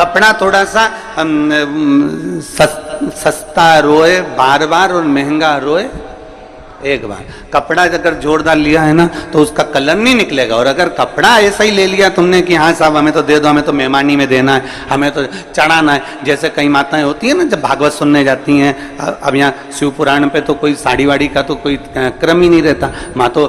कपड़ा थोड़ा सा सस्ता रोए बार बार और महंगा रोए एक बार। कपड़ा अगर जोरदार लिया है ना तो उसका कलर नहीं निकलेगा, और अगर कपड़ा ऐसा ही ले लिया तुमने कि हाँ साहब हमें तो दे दो, हमें तो मेहमानी में देना है, हमें तो चढ़ाना है, जैसे कई माताएं होती हैं ना जब भागवत सुनने जाती हैं, अब यहाँ शिव पुराण पे तो कोई साड़ी वाड़ी का तो कोई क्रम ही नहीं रहता, माँ तो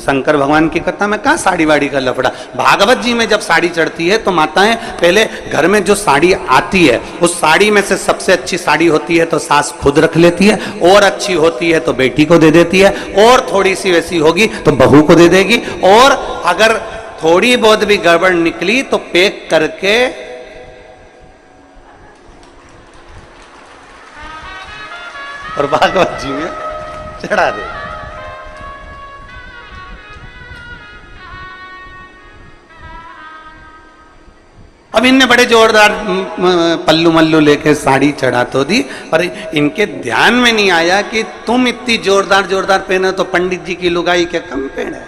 शंकर भगवान की कथा में कहाँ साड़ी वाड़ी का लफड़ा। भागवत जी में जब साड़ी चढ़ती है तो माताएं पहले घर में जो साड़ी आती है उस साड़ी में से सबसे अच्छी साड़ी होती है तो सास खुद रख लेती है, और अच्छी होती है तो बेटी को दे देती है, और थोड़ी सी वैसी होगी तो बहू को दे देगी, और अगर थोड़ी बहुत भी गड़बड़ निकली तो पैक करके और भागवत जी में चढ़ा दे। अब इनने बड़े जोरदार पल्लू मल्लू लेके साड़ी चढ़ा तो दी, पर इनके ध्यान में नहीं आया कि तुम इतनी जोरदार जोरदार पहने तो पंडित जी की लुगाई क्या कम पहने।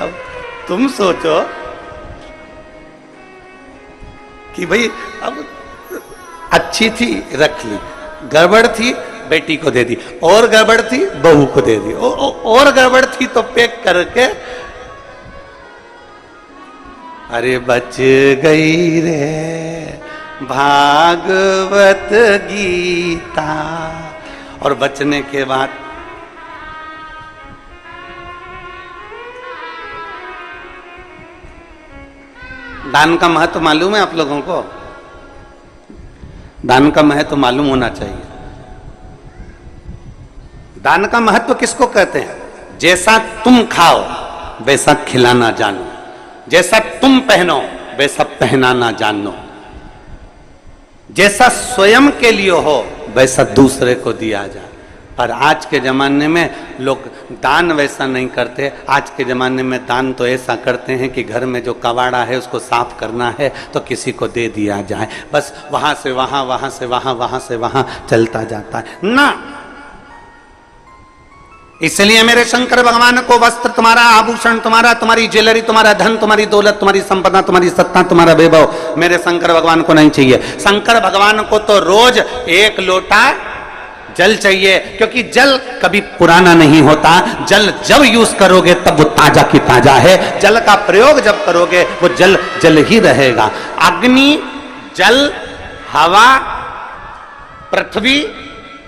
अब तुम सोचो कि भाई अब अच्छी थी रख ली, गड़बड़ थी बेटी को दे दी, और गड़बड़ थी बहू को दे दी, और गड़बड़ थी तो पैक करके अरे बच गई रे भागवत गीता। और बचने के बाद दान का महत्व मालूम है आप लोगों को? दान का महत्व मालूम होना चाहिए। दान का महत्व किसको कहते हैं? जैसा तुम खाओ वैसा खिलाना जानो, जैसा तुम पहनो वैसा पहनाना जानो, जैसा स्वयं के लिए हो वैसा दूसरे को दिया जाए। पर आज के जमाने में लोग दान वैसा नहीं करते। आज के जमाने में दान तो ऐसा करते हैं कि घर में जो कबाड़ा है उसको साफ करना है तो किसी को दे दिया जाए, बस वहां से वहां, वहां से वहां, वहां से वहां चलता जाता है ना। इसलिए मेरे शंकर भगवान को वस्त्र तुम्हारा, आभूषण तुम्हारा, तुम्हारी ज्वेलरी, तुम्हारा धन, तुम्हारी दौलत, तुम्हारी संपदा, तुम्हारी सत्ता, तुम्हारा वैभव मेरे शंकर भगवान को नहीं चाहिए। शंकर भगवान को तो रोज एक लोटा जल चाहिए, क्योंकि जल कभी पुराना नहीं होता। जल जब यूज करोगे तब वो ताजा की ताजा है, जल का प्रयोग जब करोगे वो जल जल ही रहेगा। अग्नि, जल, हवा, पृथ्वी,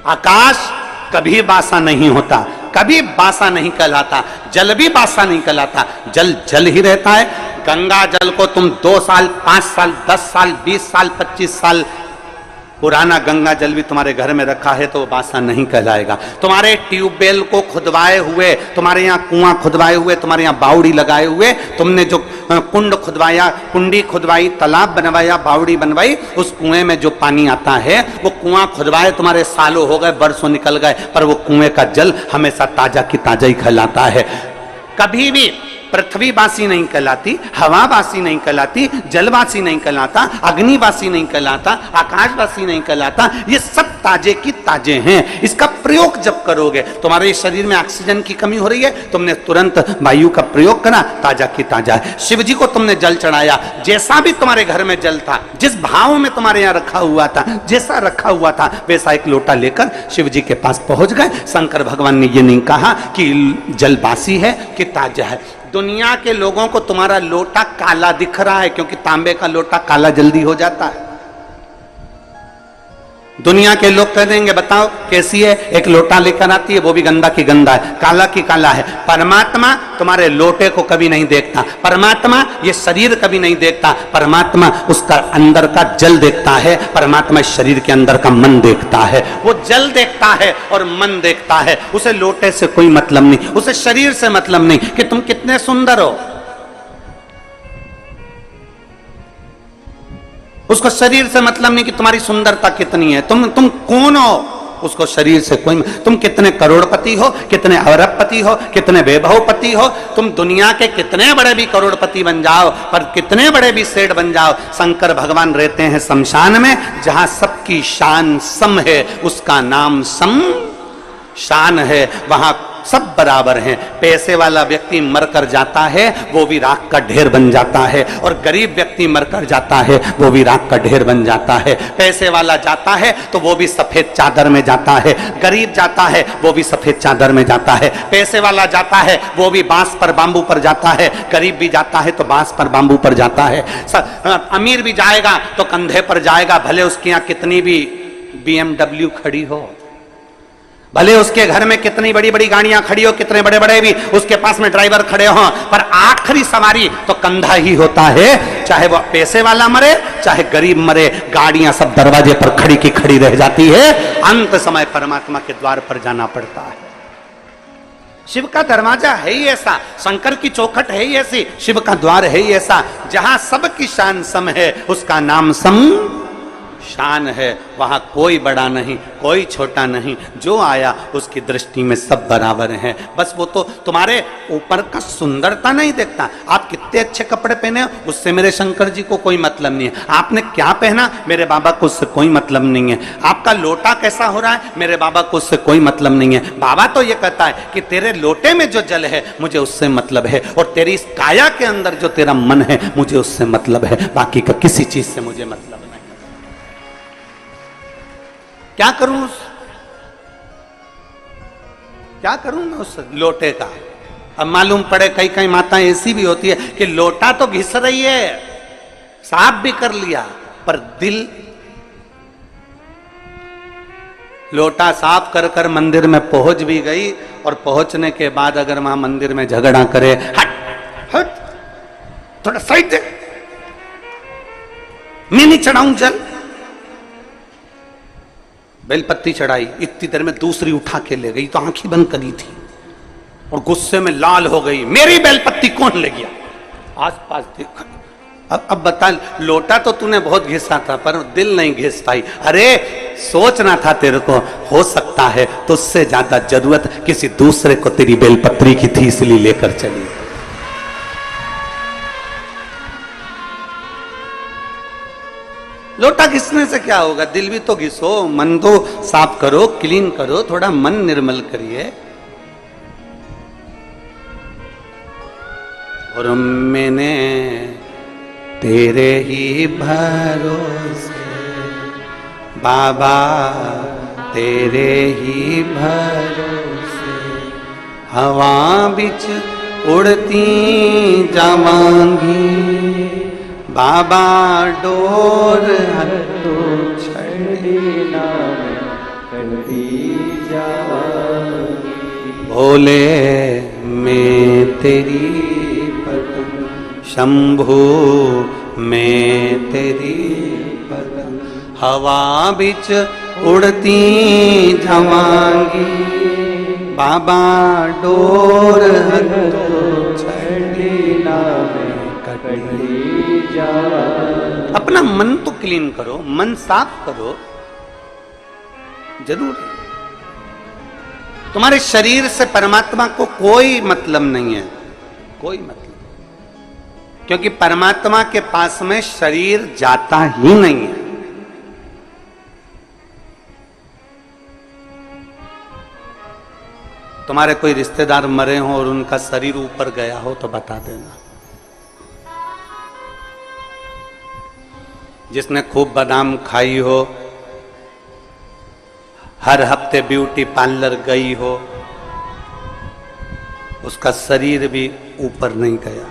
आकाश कभी बासा नहीं होता, कभी बासा नहीं कहलाता। जल भी बासा नहीं कहलाता, जल जल ही रहता है। गंगा जल को तुम 2 साल, 5 साल, 10 साल, 20 साल, 25 साल पुराना गंगा जल भी तुम्हारे घर में रखा है तो वो बासा नहीं कहलाएगा। तुम्हारे ट्यूबवेल को खुदवाए हुए, तुम्हारे यहाँ कुआं खुदवाए हुए, तुम्हारे यहाँ बावड़ी लगाए हुए, तुमने जो कुंड खुदवाया, कुंडी खुदवाई, तालाब बनवाया, बावड़ी बनवाई, उस कुएं में जो पानी आता है वो कुआं खुदवाए तुम्हारे सालों हो गए, बरसों निकल गए, पर वो कुएं का जल हमेशा ताजा की ताजा ही कहलाता है। कभी भी पृथ्वी बासी नहीं कहलाती, हवा बासी नहीं कहलाती, जलवासी नहीं कहलाता, अग्निवासी नहीं कहलाता, आकाशवासी नहीं कहलाता। ये सब ताजे की ताजे हैं। इसका प्रयोग जब करोगे, तुम्हारे शरीर में ऑक्सीजन की कमी हो रही है, तुमने तुरंत वायु का प्रयोग करा, ताजा की ताजा है। शिव जी को तुमने जल चढ़ाया, जैसा भी तुम्हारे घर में जल था, जिस भाव में तुम्हारे यहाँ रखा हुआ था, जैसा रखा हुआ था वैसा एक लोटा लेकर शिव जी के पास पहुंच गए। शंकर भगवान ने ये नहीं कहा कि जल बासी है कि ताजा है। दुनिया के लोगों को तुम्हारा लोटा काला दिख रहा है, क्योंकि तांबे का लोटा काला जल्दी हो जाता है। दुनिया के लोग कह देंगे बताओ कैसी है, एक लोटा लेकर आती है वो भी गंदा की गंदा है, काला की काला है। परमात्मा तुम्हारे लोटे को कभी नहीं देखता, परमात्मा ये शरीर कभी नहीं देखता, परमात्मा उसका अंदर का जल देखता है, परमात्मा शरीर के अंदर का मन देखता है। वो जल देखता है और मन देखता है, उसे लोटे से कोई मतलब नहीं, उसे शरीर से मतलब नहीं कि तुम कितने सुंदर हो, उसको शरीर से मतलब नहीं कि तुम्हारी सुंदरता कितनी है, तुम कौन हो, उसको शरीर से कोई। तुम कितने करोड़पति हो, कितने अरबपति हो, कितने वैभवपति हो, तुम दुनिया के कितने बड़े भी करोड़पति बन जाओ, पर कितने बड़े भी सेठ बन जाओ, शंकर भगवान रहते हैं शमशान में, जहां सबकी शान सम है, उसका नाम सम शान है। वहां सब बराबर हैं। पैसे वाला व्यक्ति मरकर जाता है वो भी राख का ढेर बन जाता है, और गरीब व्यक्ति मरकर जाता है वो भी राख का ढेर बन जाता है। पैसे वाला जाता है तो वो भी सफेद चादर में जाता है, गरीब जाता है वो भी सफेद चादर में जाता है। पैसे वाला जाता है वो भी बांस पर बांबू पर जाता है, गरीब भी जाता है तो बांस पर बांबू पर जाता है। अमीर भी जाएगा तो कंधे पर जाएगा, भले उसके यहाँ कितनी भी BMW खड़ी हो, भले उसके घर में कितनी बड़ी बड़ी गाड़ियां खड़ी हो, कितने बड़े बड़े भी उसके पास में ड्राइवर खड़े हो, पर आखिरी सवारी तो कंधा ही होता है। चाहे वो पैसे वाला मरे चाहे गरीब मरे, गाड़ियां सब दरवाजे पर खड़ी की खड़ी रह जाती है। अंत समय परमात्मा के द्वार पर जाना पड़ता है। शिव का दरवाजा है ही ऐसा, शंकर की चौखट है ही ऐसी, शिव का द्वार है ही ऐसा, जहां सबकी शान सम है, उसका नाम सम शान है। वहां कोई बड़ा नहीं कोई छोटा नहीं, जो आया उसकी दृष्टि में सब बराबर हैं। बस वो तो तुम्हारे ऊपर का सुंदरता नहीं देखता, आप कितने अच्छे कपड़े पहने उससे मेरे शंकर जी को कोई मतलब नहीं है, आपने क्या पहना मेरे बाबा को उससे कोई मतलब नहीं है, आपका लोटा कैसा हो रहा है मेरे बाबा को उससे कोई मतलब नहीं है। बाबा तो ये कहता है कि तेरे लोटे में जो जल है मुझे उससे मतलब है, और तेरी इस काया के अंदर जो तेरा मन है मुझे उससे मतलब है, बाकी का किसी चीज से मुझे मतलब नहीं। क्या करूं क्या करूं मैं उस लोटे का? अब मालूम पड़े कई कई माताएं ऐसी भी होती है कि लोटा तो घिस रही है, साफ भी कर लिया, पर दिल, लोटा साफ कर कर मंदिर में पहुंच भी गई, और पहुंचने के बाद अगर वहां मंदिर में झगड़ा करे, हट हट थोड़ा साइड दे, मैं नहीं चढ़ाऊं जल। बेलपत्ती चढ़ाई, इतनी देर में दूसरी उठा के ले गई, तो आंखें बंद करी थी और गुस्से में लाल हो गई, मेरी बेलपत्ती कौन ले गया? आसपास देखा, अब बता, लोटा तो तूने बहुत घिसा था पर दिल नहीं घिस पाई। अरे सोचना था तेरे को, हो सकता है तो उससे ज्यादा जरूरत किसी दूसरे को तेरी बेलपत्री की थी इसलिए लेकर चली। लोटा घिसने से क्या होगा, दिल भी तो घिसो, मन तो साफ करो, क्लीन करो, थोड़ा मन निर्मल करिए। और मैंने तेरे ही भरोसे बाबा, तेरे ही भरोसे हवा बिच उड़ती जावांगी, बाबा डोर हटो छड़ी ना कटी जावांगी, भोले मैं तेरी पत्नी, शंभू मैं तेरी पत्नी, हवा बिच उड़ती जावांगी, बाबा डोर हटो छड़ी ना कटी। अपना मन तो क्लीन करो, मन साफ करो, जरूर। तुम्हारे शरीर से परमात्मा को कोई मतलब नहीं है, कोई मतलब, क्योंकि परमात्मा के पास में शरीर जाता ही नहीं है। तुम्हारे कोई रिश्तेदार मरे हो और उनका शरीर ऊपर गया हो तो बता देना। जिसने खूब बादाम खाई हो, हर हफ्ते ब्यूटी पार्लर गई हो, उसका शरीर भी ऊपर नहीं गया।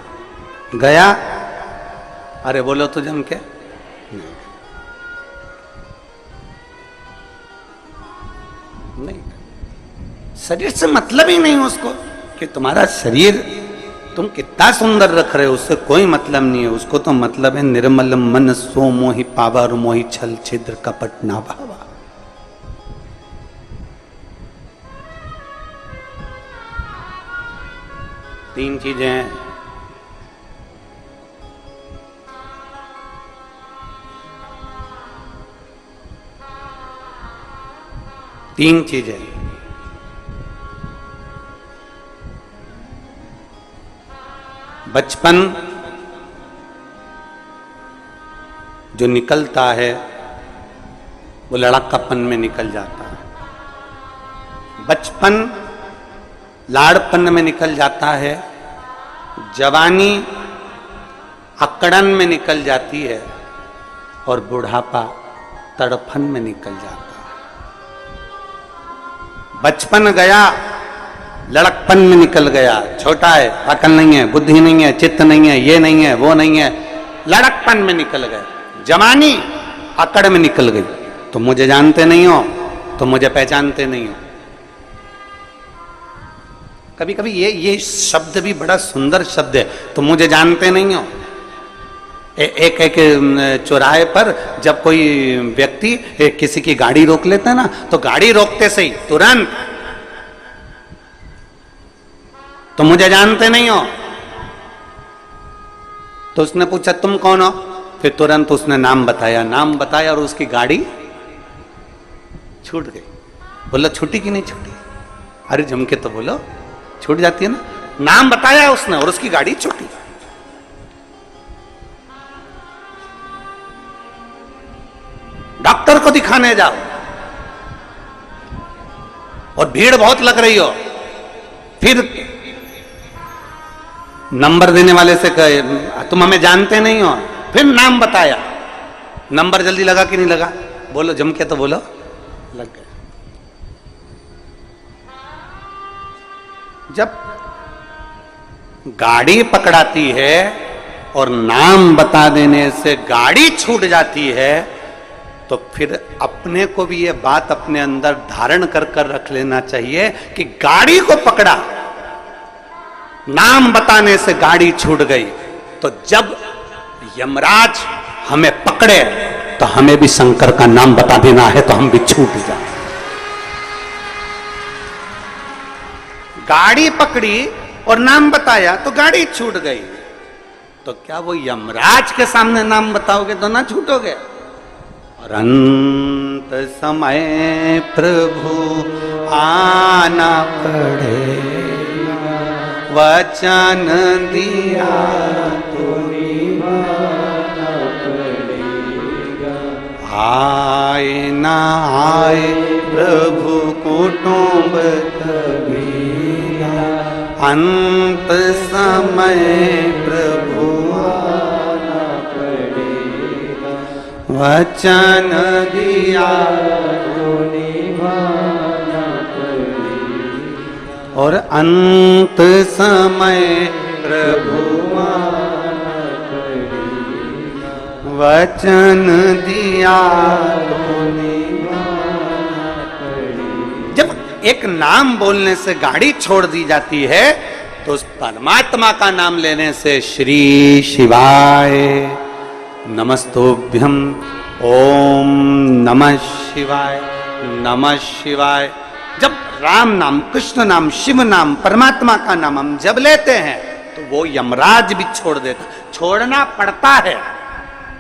गया? अरे बोलो तो जम के नहीं, शरीर से मतलब ही नहीं उसको कि तुम्हारा शरीर तुम कितना सुंदर रख रहे हो, उससे कोई मतलब नहीं है। उसको तो मतलब है निर्मल मन सो मोहि पावा, और मोहि छल छिद्र कपट ना भावा। तीन चीजें हैं, तीन चीजें, बचपन जो निकलता है वो लड़कापन में निकल जाता है। बचपन लाड़पन में निकल जाता है, जवानी अकड़न में निकल जाती है और बुढ़ापा तड़फन में निकल जाता है। बचपन गया, लड़कपन में निकल गया, छोटा है, अकल नहीं है, बुद्धि नहीं है, चित्त नहीं है, ये नहीं है, वो नहीं है, लड़कपन में निकल गए। जवानी अकड़ में निकल गई, तुम मुझे जानते नहीं हो, तुम मुझे पहचानते नहीं हो। कभी कभी ये शब्द भी बड़ा सुंदर शब्द है, तुम मुझे जानते नहीं हो। एक चौराहे पर जब कोई व्यक्ति किसी की गाड़ी रोक लेता है ना, तो गाड़ी रोकते से ही तुरंत तुम मुझे जानते नहीं हो। तो उसने पूछा तुम कौन हो, फिर तुरंत उसने नाम बताया और उसकी गाड़ी छूट गई। बोला छूटी कि नहीं छूटी? अरे जम के तो बोलो, छूट जाती है ना। नाम बताया उसने और उसकी गाड़ी छूटी। डॉक्टर को दिखाने जाओ और भीड़ बहुत लग रही हो, फिर नंबर देने वाले से कहे तुम हमें जानते नहीं हो, फिर नाम बताया, नंबर जल्दी लगा कि नहीं लगा? बोलो जम के तो बोलो, लग गया। जब गाड़ी पकड़ाती है और नाम बता देने से गाड़ी छूट जाती है, तो फिर अपने को भी ये बात अपने अंदर धारण कर कर रख लेना चाहिए कि गाड़ी को पकड़ा, नाम बताने से गाड़ी छूट गई। तो जब यमराज हमें पकड़े तो हमें भी शंकर का नाम बता देना है, तो हम भी छूट जाए। गाड़ी पकड़ी और नाम बताया तो गाड़ी छूट गई, तो क्या वो यमराज के सामने नाम बताओगे तो ना छूटोगे? और अंत समय प्रभु आना पड़ेगा, वचन दिया तो निभाना पड़ेगा। आए ना आए प्रभु कुटुंब कबीरा, अंत समय प्रभु आना पड़ेगा, वचन दिया तो निभाना पड़ेगा। और अंत समय प्रभु आना पड़ेगा, वचन दिया तो निभाना पड़ेगा। जब एक नाम बोलने से गाड़ी छोड़ दी जाती है, तो उस परमात्मा का नाम लेने से श्री शिवाय नमस्तुभ्यं, ओम नमः शिवाय, नमः शिवाय। जब राम नाम, कृष्ण नाम, शिव नाम, परमात्मा का नाम हम जब लेते हैं तो वो यमराज भी छोड़ देता, छोड़ना पड़ता है।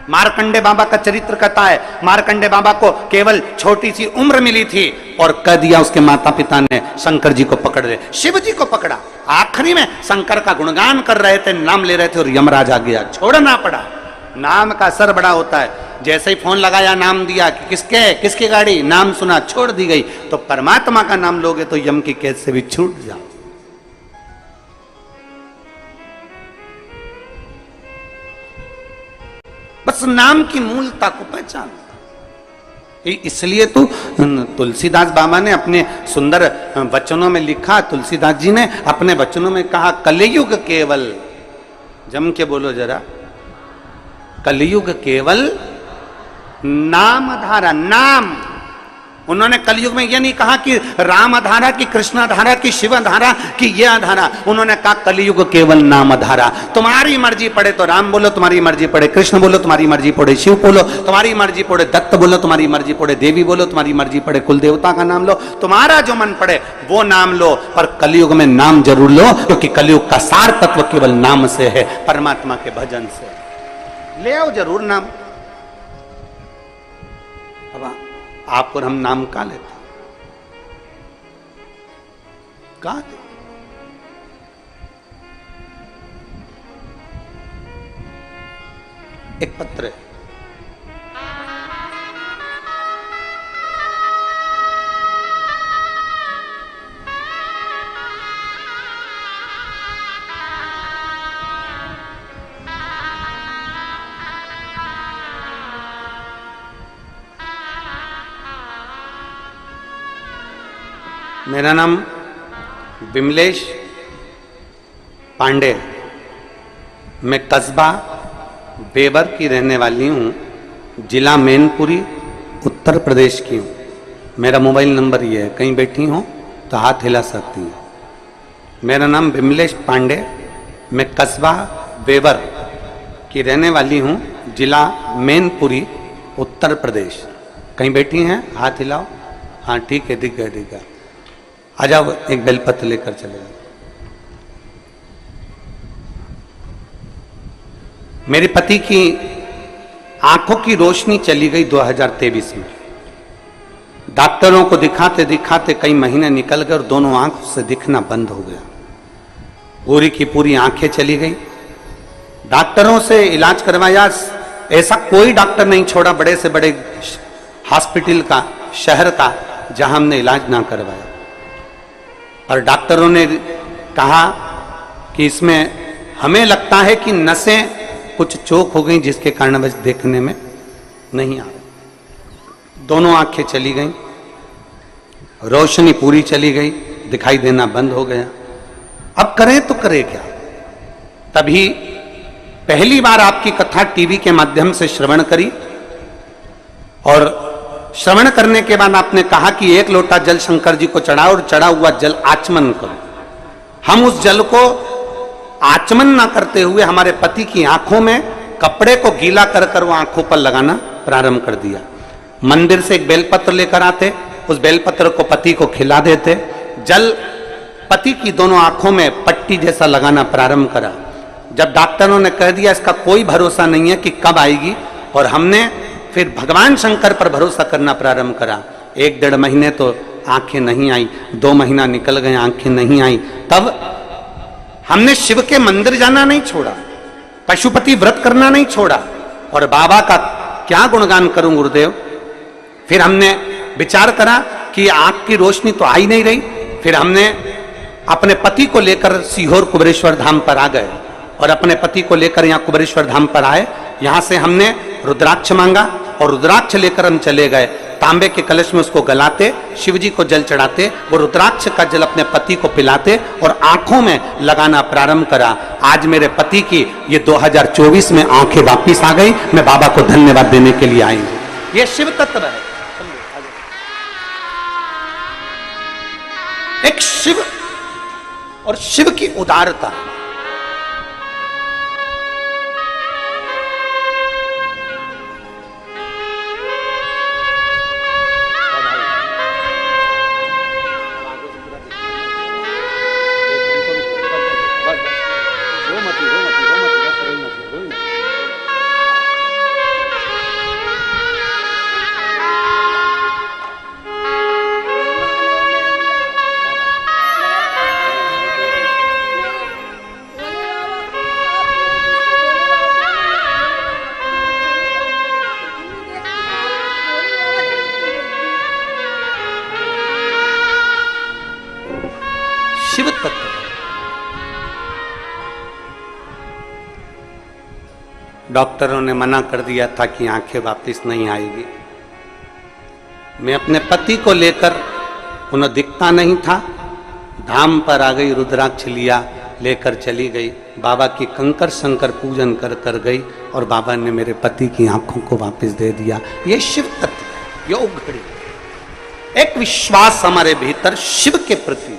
मार्कंडे बाबा का चरित्र कहता है, मार्कंडे बाबा को केवल छोटी सी उम्र मिली थी और कह दिया उसके माता पिता ने शंकर जी को पकड़ ले, शिव जी को पकड़ा। आखिरी में शंकर का गुणगान कर रहे थे, नाम ले रहे थे और यमराज आ गया, छोड़ना पड़ा। नाम का असर बड़ा होता है। जैसे ही फोन लगाया, नाम दिया कि किसकी गाड़ी, नाम सुना, छोड़ दी गई। तो परमात्मा का नाम लोगे तो यम की कैद से भी छूट जाओ। बस नाम की मूलता को पहचान। इसलिए तो तुलसीदास बाबा ने अपने सुंदर वचनों में लिखा, तुलसीदास जी ने अपने वचनों में कहा, कलयुग केवल, जम के बोलो जरा, कलयुग केवल नाम धारा। नाम, उन्होंने कलयुग में यह नहीं कहा कि राम धारा की, कृष्ण धारा की, शिव धारा की, यह धारा। उन्होंने कहा कलयुग केवल नाम धारा। तुम्हारी मर्जी पड़े तो राम बोलो, तुम्हारी मर्जी पड़े कृष्ण बोलो, तुम्हारी मर्जी पड़े शिव बोलो, तुम्हारी मर्जी पड़े दत्त बोलो, तुम्हारी मर्जी पड़े देवी बोलो, तुम्हारी मर्जी पड़े कुल देवता का नाम लो, तुम्हारा जो मन पड़े वो नाम लो। पर कलयुग में नाम जरूर लो, क्योंकि कलयुग का सार तत्व केवल नाम से है, परमात्मा के भजन से। ले आओ जरूर नाम। अब आप और हम नाम का लेते, का एक पत्र है, मेरा नाम विमलेश पांडे, मैं कस्बा बेबर की रहने वाली हूँ, जिला मैनपुरी उत्तर प्रदेश की हूँ। मेरा मोबाइल नंबर ये है, कहीं बैठी हो तो हाथ हिला सकती हैं। मेरा नाम विमलेश पांडे, मैं कस्बा बेबर की रहने वाली हूँ, जिला मैनपुरी उत्तर प्रदेश। कहीं बैठी हैं, हाथ हिलाओ। हाँ ठीक है, दिख गया दिख गया। आ जाओ, एक बेलपत्र लेकर चले जाओ। मेरे पति की आंखों की रोशनी चली गई 2023 में। डॉक्टरों को दिखाते दिखाते कई महीने निकल गए और दोनों आंखों से दिखना बंद हो गया। पूरी की पूरी आंखें चली गई। डॉक्टरों से इलाज करवाया, ऐसा कोई डॉक्टर नहीं छोड़ा बड़े से बड़े हॉस्पिटल का, शहर का, जहां हमने इलाज ना करवाया। और डॉक्टरों ने कहा कि इसमें हमें लगता है कि नसें कुछ चोक हो गई, जिसके कारण बस देखने में नहीं आ रहा। दोनों आंखें चली गई, रोशनी पूरी चली गई, दिखाई देना बंद हो गया। अब करें तो करें क्या? तभी पहली बार आपकी कथा टीवी के माध्यम से श्रवण करी, और श्रवण करने के बाद आपने कहा कि 1 लोटा जल शंकर जी को चढ़ाओ और चढ़ा हुआ जल आचमन करो। हम उस जल को आचमन ना करते हुए हमारे पति की आंखों में कपड़े को गीला कर कर वो आंखों पर लगाना प्रारंभ कर दिया। मंदिर से एक बेलपत्र लेकर आते, उस बेलपत्र को पति को खिला देते, जल पति की दोनों आंखों में पट्टी जैसा लगाना प्रारंभ करा। जब डॉक्टरों ने कह दिया इसका कोई भरोसा नहीं है कि कब आएगी, और हमने फिर भगवान शंकर पर भरोसा करना प्रारंभ करा। 1-1.5 महीने तो आंखें नहीं आई, 2 महीना निकल गए, आंखें नहीं आई। तब हमने शिव के मंदिर जाना नहीं छोड़ा, पशुपति व्रत करना नहीं छोड़ा, और बाबा का क्या गुणगान करूं गुरुदेव। फिर हमने विचार करा कि आंख की रोशनी तो आई नहीं रही। फिर हमने अपने पति को लेकर सीहोर कुबेरेश्वर धाम पर आ गए, और अपने पति को लेकर यहाँ कुबेरेश्वर धाम पर आए। यहाँ से हमने रुद्राक्ष मांगा, और रुद्राक्ष लेकर हम चले गए। तांबे के कलश में उसको गलाते, शिव जी को जल चढ़ाते, वो रुद्राक्ष का जल अपने पति को पिलाते और आंखों में लगाना प्रारंभ करा। आज मेरे पति की ये 2024 में आंखें वापिस आ गई। मैं बाबा को धन्यवाद देने के लिए आई हूं। ये शिव तत्व है, एक शिव और शिव की उदारता। शिव तत्व डॉक्टरों ने मना कर दिया था कि आंखें वापस नहीं आएगी। मैं अपने पति को लेकर, उन्हें दिखता नहीं था, धाम पर आ गई, रुद्राक्ष लिया, लेकर चली गई। बाबा की कंकर शंकर पूजन कर कर गई, और बाबा ने मेरे पति की आंखों को वापस दे दिया। ये शिव तत्व है, योग घड़ी, एक विश्वास हमारे भीतर शिव के प्रति,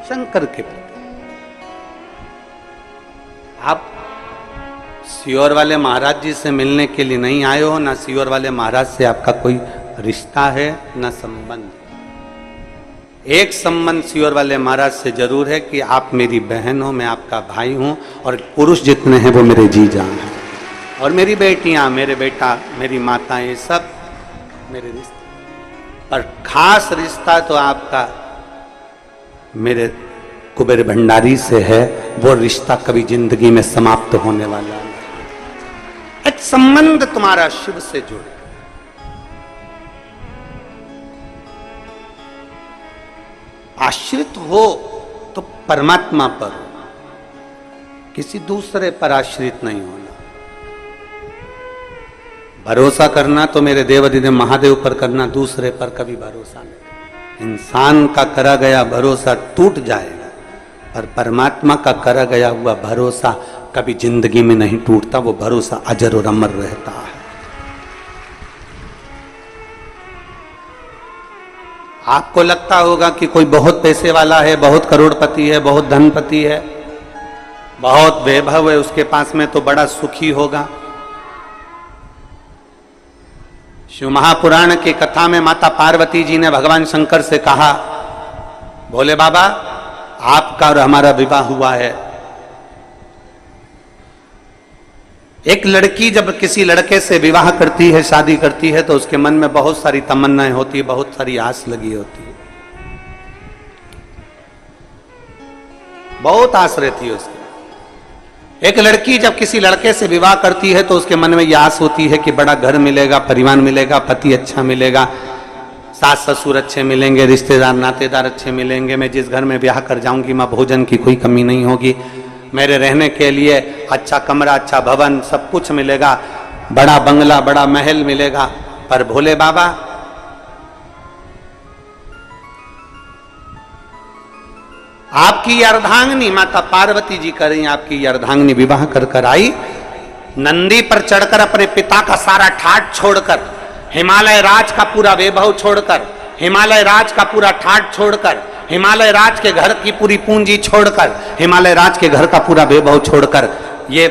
शंकर के प्रति। आप सियोर वाले महाराज जी से मिलने के लिए नहीं आए हो, ना सियोर वाले महाराज से आपका कोई रिश्ता है, ना संबंध। एक संबंध सियोर वाले महाराज से जरूर है कि आप मेरी बहन हो, मैं आपका भाई हूं, और पुरुष जितने हैं वो मेरे जीजा हैं, और मेरी बेटियां, मेरे बेटा, मेरी माता, ये सब मेरे रिश्ते। पर खास रिश्ता तो आपका मेरे कुबेर भंडारी से है। वो रिश्ता कभी जिंदगी में समाप्त होने वाला नहीं। एक संबंध तुम्हारा शिव से जुड़े। आश्रित हो तो परमात्मा पर हो, किसी दूसरे पर आश्रित नहीं होना। भरोसा करना तो मेरे देवाधिदेव महादेव पर करना, दूसरे पर कभी भरोसा नहीं। इंसान का करा गया भरोसा टूट जाएगा, पर परमात्मा का करा गया हुआ भरोसा कभी जिंदगी में नहीं टूटता, वो भरोसा अजर और अमर रहता है। आपको लगता होगा कि कोई बहुत पैसे वाला है, बहुत करोड़पति है, बहुत धनपति है, बहुत वैभव है उसके पास में, तो बड़ा सुखी होगा। शिव महापुराण की कथा में माता पार्वती जी ने भगवान शंकर से कहा, भोले बाबा आपका और हमारा विवाह हुआ है। एक लड़की जब किसी लड़के से विवाह करती है, शादी करती है, तो उसके मन में बहुत सारी तमन्नाएं होती है, बहुत सारी आस लगी होती है, बहुत आस रहती है उसकी। एक लड़की जब किसी लड़के से विवाह करती है तो उसके मन में यह आस होती है कि बड़ा घर मिलेगा, परिवार मिलेगा, पति अच्छा मिलेगा, सास ससुर अच्छे मिलेंगे, रिश्तेदार नातेदार अच्छे मिलेंगे, मैं जिस घर में ब्याह कर जाऊंगी मां भोजन की कोई कमी नहीं होगी, मेरे रहने के लिए अच्छा कमरा, अच्छा भवन, सब कुछ मिलेगा, बड़ा बंगला, बड़ा महल मिलेगा। पर भोले बाबा आपकी अर्धांगिनी माता पार्वती जी कर रही, आपकी अर्धांगिनी विवाह कर कर आई, नंदी पर चढ़कर अपने पिता का सारा ठाट छोड़कर, हिमालय राज का पूरा वैभव छोड़कर, हिमालय राज का पूरा ठाट छोड़कर, हिमालय राज के घर की पूरी पूंजी छोड़कर, हिमालय राज के घर का पूरा वैभव छोड़कर, ये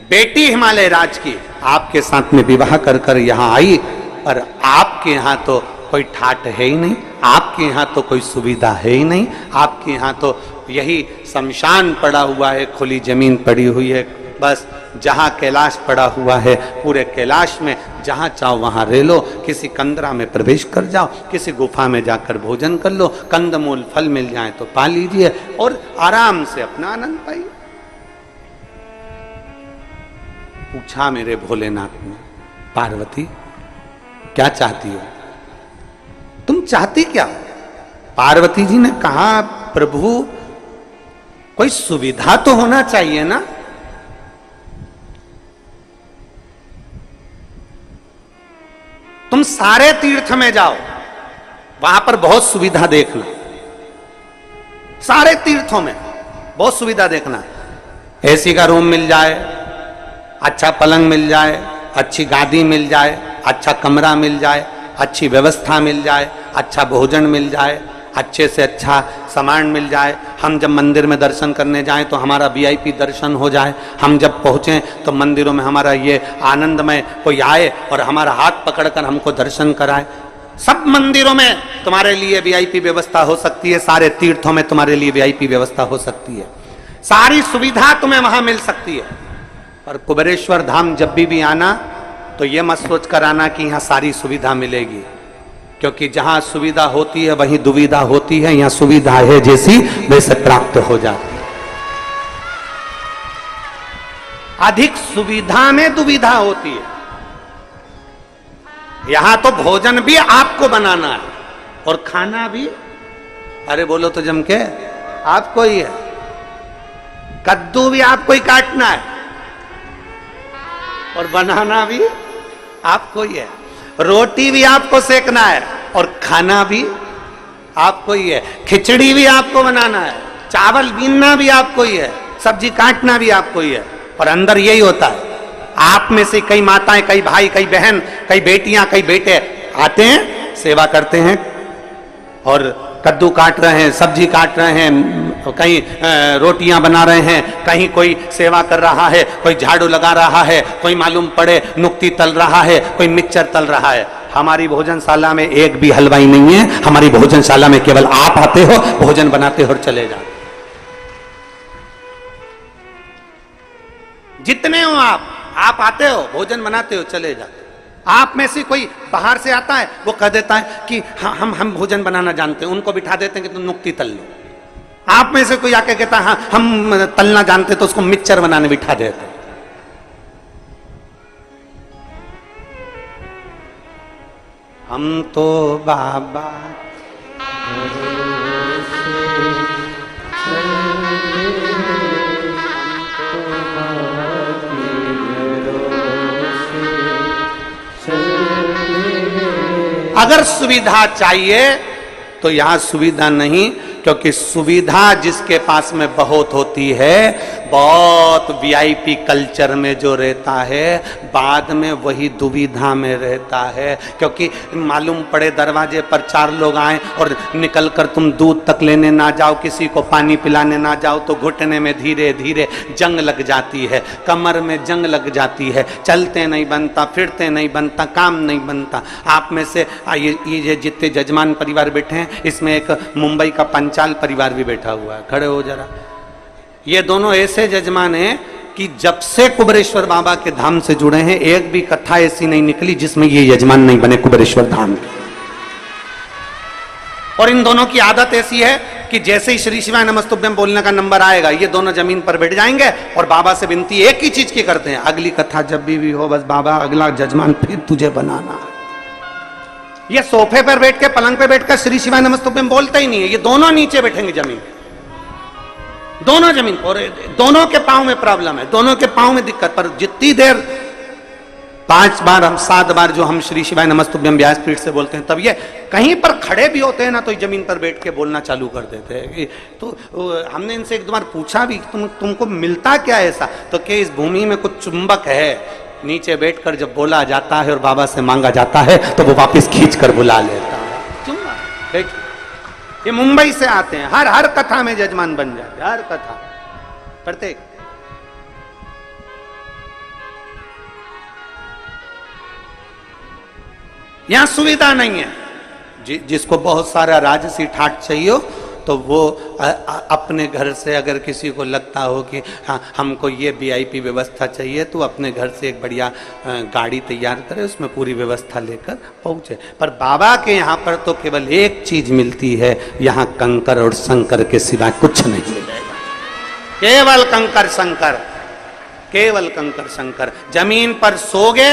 बेटी हिमालय राज की आपके साथ में विवाह कर कर यहां आई। पर आपके यहां तो कोई ठाट है ही नहीं, आपके यहां तो कोई सुविधा है ही नहीं, आपके यहां तो यही शमशान पड़ा हुआ है, खुली जमीन पड़ी हुई है, बस जहां कैलाश पड़ा हुआ है, पूरे कैलाश में जहां चाहो वहां रह लो, किसी कंदरा में प्रवेश कर जाओ, किसी गुफा में जाकर भोजन कर लो, कंदमूल फल मिल जाए तो पा लीजिए और आराम से अपना आनंद पाइए। पूछा मेरे भोलेनाथ ने, पार्वती क्या चाहती हो, तुम चाहती क्या? पार्वती जी ने कहा, प्रभु कोई सुविधा तो होना चाहिए ना। तुम सारे तीर्थ में जाओ, वहां पर बहुत सुविधा देखना, सारे तीर्थों में बहुत सुविधा देखना, एसी का रूम मिल जाए, अच्छा पलंग मिल जाए, अच्छी गादी मिल जाए, अच्छा कमरा मिल जाए, अच्छी व्यवस्था मिल जाए, अच्छा भोजन मिल जाए, अच्छे से अच्छा सामान मिल जाए, हम जब मंदिर में दर्शन करने जाएं तो हमारा वीआईपी दर्शन हो जाए, हम जब पहुँचें तो मंदिरों में हमारा ये आनंदमय कोई आए और हमारा हाथ पकड़कर हमको दर्शन कराए। सब मंदिरों में तुम्हारे लिए वीआईपी व्यवस्था हो सकती है, सारे तीर्थों में तुम्हारे लिए वीआईपी व्यवस्था हो सकती है, सारी सुविधा तुम्हें वहां मिल सकती है। पर कुबेरेश्वर धाम जब भी आना तो ये मत सोच कर आना कि यहाँ सारी सुविधा मिलेगी, क्योंकि जहां सुविधा होती है वहीं दुविधा होती है, यहाँ सुविधा है जैसी वैसे प्राप्त हो जाती है। अधिक सुविधा में दुविधा होती है। यहां तो भोजन भी आपको बनाना है और खाना भी, अरे बोलो तो जम के, आपको ही है। कद्दू भी आपको ही काटना है और बनाना भी आपको ही है, रोटी भी आपको सेकना है और खाना भी आपको ही है, खिचड़ी भी आपको बनाना है, चावल बीनना भी आपको ही है, सब्जी काटना भी आपको ही है। और अंदर यही होता है, आप में से कई माताएं, कई भाई, कई बहन, कई बेटियां, कई बेटे आते हैं, सेवा करते हैं और कद्दू काट रहे हैं, सब्जी काट रहे हैं, कहीं रोटियां बना रहे हैं, कहीं कोई सेवा कर रहा है, कोई झाड़ू लगा रहा है, कोई मालूम पड़े नुक्ती तल रहा है, कोई मिक्सचर तल रहा है। हमारी भोजनशाला में एक भी हलवाई नहीं है, हमारी भोजनशाला में केवल आप आते हो, भोजन बनाते हो और चले जाते। जितने हो आप आते हो, भोजन बनाते हो, चले जाते। आप में से कोई बाहर से आता है, वो कह देता है कि हाँ हम भोजन बनाना जानते हैं, उनको बिठा देते हैं कि तुम नुक्ती तल लो। आप में से कोई आके कहता है हाँ हम तलना जानते, तो उसको मिक्सचर बनाने बिठा देते। हम तो बाबा अगर सुविधा चाहिए तो यहां सुविधा नहीं, क्योंकि सुविधा जिसके पास में बहुत होती है, बहुत वीआईपी कल्चर में जो रहता है, बाद में वही दुविधा में रहता है। क्योंकि मालूम पड़े दरवाजे पर 4 लोग आए और निकल कर तुम दूध तक लेने ना जाओ, किसी को पानी पिलाने ना जाओ, तो घुटने में धीरे धीरे जंग लग जाती है, कमर में जंग लग जाती है, चलते नहीं बनता, फिरते नहीं बनता, काम नहीं बनता। आप में से ये जितने जजमान परिवार बैठे हैं, इसमें एक मुंबई का पंचाल परिवार भी बैठा हुआ है, खड़े हो जरा। ये दोनों ऐसे जजमान हैं कि जब से कुबेरेश्वर बाबा के धाम से जुड़े हैं, एक भी कथा ऐसी नहीं निकली जिसमें ये यजमान नहीं बने कुबेरेश्वर धाम के। और इन दोनों की आदत ऐसी है कि जैसे ही श्री शिवाय नमस्तुभ्यम बोलने का नंबर आएगा, ये दोनों जमीन पर बैठ जाएंगे और बाबा से विनती एक ही चीज की करते हैं, अगली कथा जब भी हो, बस बाबा अगला जजमान फिर तुझे बनाना। ये सोफे पर बैठ के, पलंग पे बैठकर श्री शिवाय नमस्तुभ्यम बोलते ही नहीं है, ये दोनों नीचे बैठेंगे जमीन, दोनों जमीन। और दोनों के पांव में प्रॉब्लम है, दोनों के पांव में दिक्कत। पर जितनी देर 5 बार हम 7 बार जो हम श्री शिवाय नमस्तुभ्यम व्यासपीठ से बोलते हैं, तब ये कहीं पर खड़े भी होते हैं ना, तो जमीन पर बैठ के बोलना चालू कर देते हैं। तो हमने इनसे एक दो बार पूछा भी, तुमको मिलता क्या ऐसा? तो क्या इस भूमि में कुछ चुंबक है, नीचे बैठकर जब बोला जाता है और बाबा से मांगा जाता है तो वो वापस खींच कर बुला लेता है। चुंबक। ये मुंबई से आते हैं, हर कथा में जजमान बन जाते, हर कथा, प्रत्येक। यहां सुविधा नहीं है। जिसको बहुत सारा राजसी ठाट चाहिए तो वो अपने घर से, अगर किसी को लगता हो कि हाँ हमको ये वीआईपी व्यवस्था चाहिए, तो अपने घर से एक बढ़िया गाड़ी तैयार करे, उसमें पूरी व्यवस्था लेकर पहुंचे। पर बाबा के यहाँ पर तो केवल एक चीज मिलती है, यहाँ कंकर और शंकर के सिवाय कुछ नहीं मिलेगा। केवल कंकर शंकर, केवल कंकर शंकर। जमीन पर सोगे,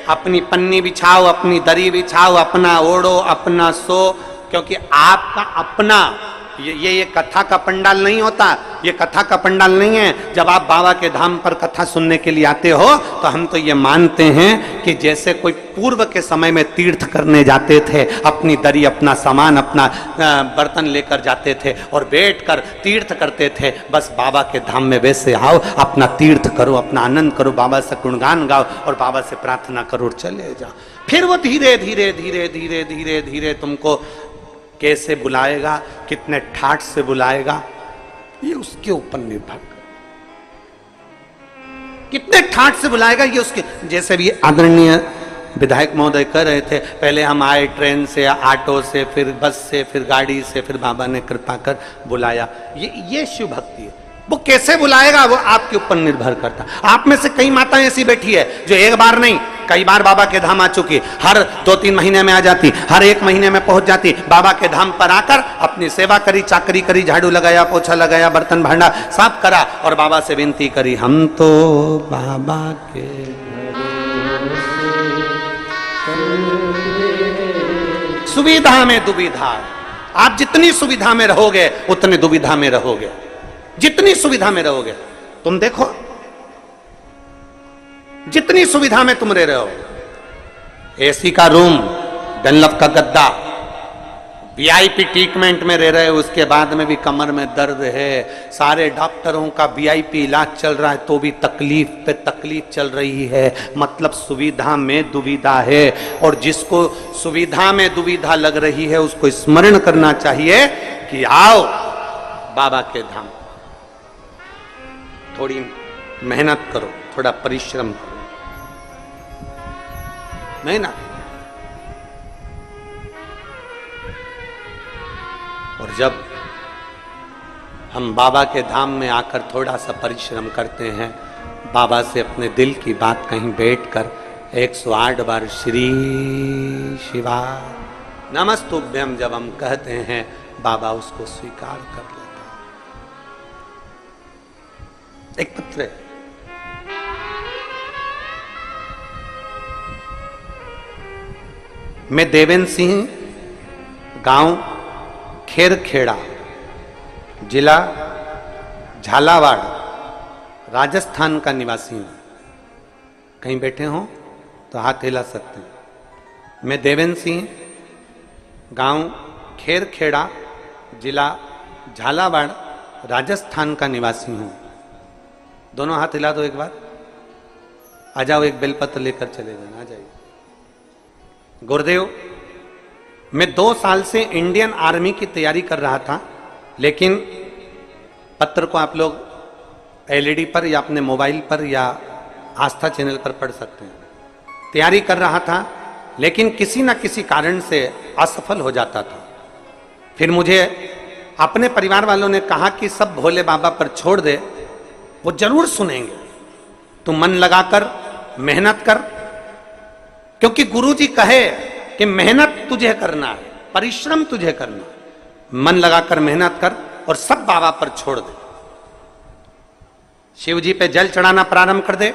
अपनी पन्नी बिछाओ, अपनी दरी बिछाओ, अपना ओढ़ो, अपना सो, क्योंकि आपका अपना ये कथा का पंडाल नहीं होता, ये कथा का पंडाल नहीं है। जब आप बाबा के धाम पर कथा सुनने के लिए आते हो, तो हम तो ये मानते हैं कि जैसे कोई पूर्व के समय में तीर्थ करने जाते थे, अपनी दरी, अपना सामान, अपना बर्तन लेकर जाते थे और बैठकर तीर्थ करते थे, बस बाबा के धाम में वैसे आओ, अपना तीर्थ करो, अपना आनंद करो, बाबा से गुणगान गाओ और बाबा से प्रार्थना करो और चले जाओ। फिर वो धीरे धीरे धीरे धीरे धीरे धीरे तुमको कैसे बुलाएगा, कितने ठाठ से बुलाएगा, ये उसके ऊपर निर्भर कर। कितने ठाठ से बुलाएगा ये उसके, जैसे भी आदरणीय विधायक महोदय कह रहे थे, पहले हम आए ट्रेन से, ऑटो से, फिर बस से, फिर गाड़ी से, फिर बाबा ने कृपा कर बुलाया। ये शिव भक्ति है। वो कैसे बुलाएगा वो आपके ऊपर निर्भर करता। आप में से कई माताएं ऐसी बैठी है जो एक बार नहीं कई बार बाबा के धाम आ चुकी, हर 2-3 महीने में आ जाती, हर 1 महीने में पहुंच जाती, बाबा के धाम पर आकर अपनी सेवा करी, चाकरी करी, झाड़ू लगाया, पोछा लगाया, बर्तन भांडा साफ करा और बाबा से विनती करी, हम तो बाबा के सुविधा में दुविधा। आप जितनी सुविधा में रहोगे उतनी दुविधा में रहोगे, जितनी सुविधा में रहोगे। तुम देखो जितनी सुविधा में तुम रह रहे हो, एसी का रूम, डनलप का गद्दा, वीआईपी ट्रीटमेंट में रह रहे हो, उसके बाद में भी कमर में दर्द है, सारे डॉक्टरों का वीआईपी इलाज चल रहा है, तो भी तकलीफ पे तकलीफ चल रही है। मतलब सुविधा में दुविधा है। और जिसको सुविधा में दुविधा लग रही है उसको स्मरण करना चाहिए कि आओ बाबा के धाम, थोड़ी मेहनत करो, थोड़ा परिश्रम करो, मेहनत। और जब हम बाबा के धाम में आकर थोड़ा सा परिश्रम करते हैं, बाबा से अपने दिल की बात कहीं बैठकर 108 बार श्री शिवा नमस्तुभ्यम जब हम कहते हैं, बाबा उसको स्वीकार कर लेते हैं। एक पत्र है, मैं देवेंद्र सिंह, गांव खेरखेड़ा, जिला झालावाड़, राजस्थान का निवासी हूं। कहीं बैठे हो तो हाथ हिला सकते हैं। मैं देवेंद्र सिंह, गांव खेरखेड़ा, जिला झालावाड़, राजस्थान का निवासी हूं। दोनों हाथ हिला दो एक बार। आ जाओ, एक बेलपत्र लेकर चले जाना, आ जाइए। गुरुदेव, मैं 2 साल से इंडियन आर्मी की तैयारी कर रहा था, लेकिन पत्र को आप लोग एलईडी पर या अपने मोबाइल पर या आस्था चैनल पर पढ़ सकते हैं। तैयारी कर रहा था, लेकिन किसी न किसी कारण से असफल हो जाता था। फिर मुझे अपने परिवार वालों ने कहा कि सब भोले बाबा पर छोड़ दे, वो जरूर सुनेंगे। तू मन लगाकर मेहनत कर, क्योंकि गुरुजी कहे कि मेहनत तुझे करना है, परिश्रम तुझे करना है। मन लगाकर मेहनत कर और सब बाबा पर छोड़ दे। शिव जी पे जल चढ़ाना प्रारंभ कर दे।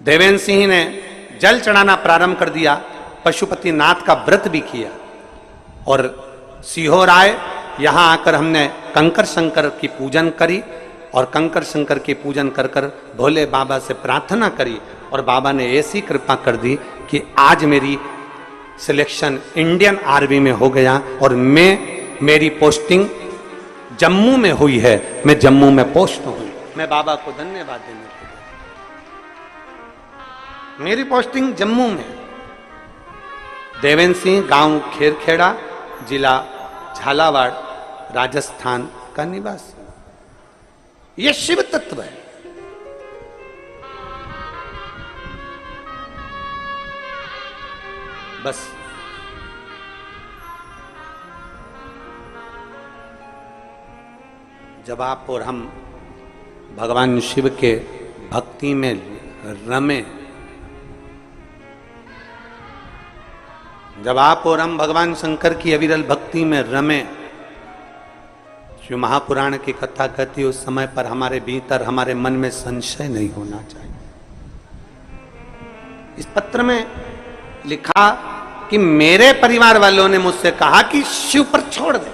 देवेंद्र सिंह ने जल चढ़ाना प्रारंभ कर दिया, पशुपति नाथ का व्रत भी किया, और सीहोर आए। यहां आकर हमने कंकर शंकर की पूजन करी, और कंकर शंकर की पूजन कर कर भोले बाबा से प्रार्थना करी, और बाबा ने ऐसी कृपा कर दी कि आज मेरी सिलेक्शन इंडियन आर्मी में हो गया, और मेरी पोस्टिंग जम्मू में हुई है। मैं जम्मू में पोस्ट हुई। मैं बाबा को धन्यवाद देने के लिए, मेरी पोस्टिंग जम्मू में। देवेंद्र सिंह, गांव खेरखेड़ा, जिला झालावाड़, राजस्थान का निवासी। यह शिव तत्व है। बस जब आप और हम भगवान शिव के भक्ति में रमे, जब आप और हम भगवान शंकर की अविरल भक्ति में रमे, शिव महापुराण की कथा कहती है, उस समय पर हमारे भीतर, हमारे मन में संशय नहीं होना चाहिए। इस पत्र में लिखा कि मेरे परिवार वालों ने मुझसे कहा कि शिव पर छोड़ दे,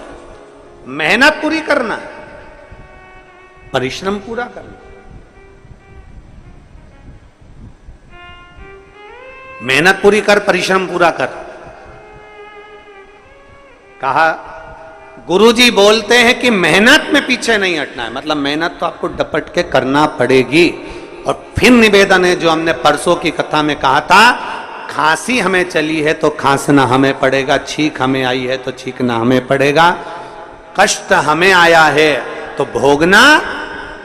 मेहनत पूरी करना, परिश्रम पूरा करना। मेहनत पूरी कर, परिश्रम पूरा कर। कहा गुरुजी बोलते हैं कि मेहनत में पीछे नहीं हटना है, मतलब मेहनत तो आपको डपट के करना पड़ेगी। और फिर निवेदन है जो हमने परसों की कथा में कहा था, खांसी हमें चली है तो खांसना हमें पड़ेगा, छींक हमें आई है तो छींकना हमें पड़ेगा, कष्ट हमें आया है तो भोगना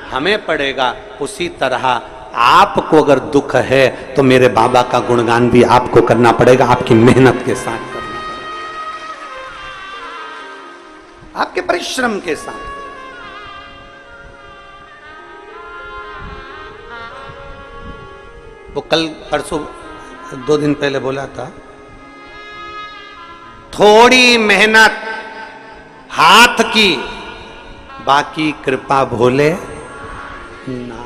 हमें पड़ेगा। उसी तरह आपको अगर दुख है तो मेरे बाबा का गुणगान भी आपको करना पड़ेगा, आपकी मेहनत के साथ करना पड़ेगा, आपके परिश्रम के साथ। वो कल परसों 2 दिन पहले बोला था, थोड़ी मेहनत हाथ की, बाकी कृपा भोले नाथ।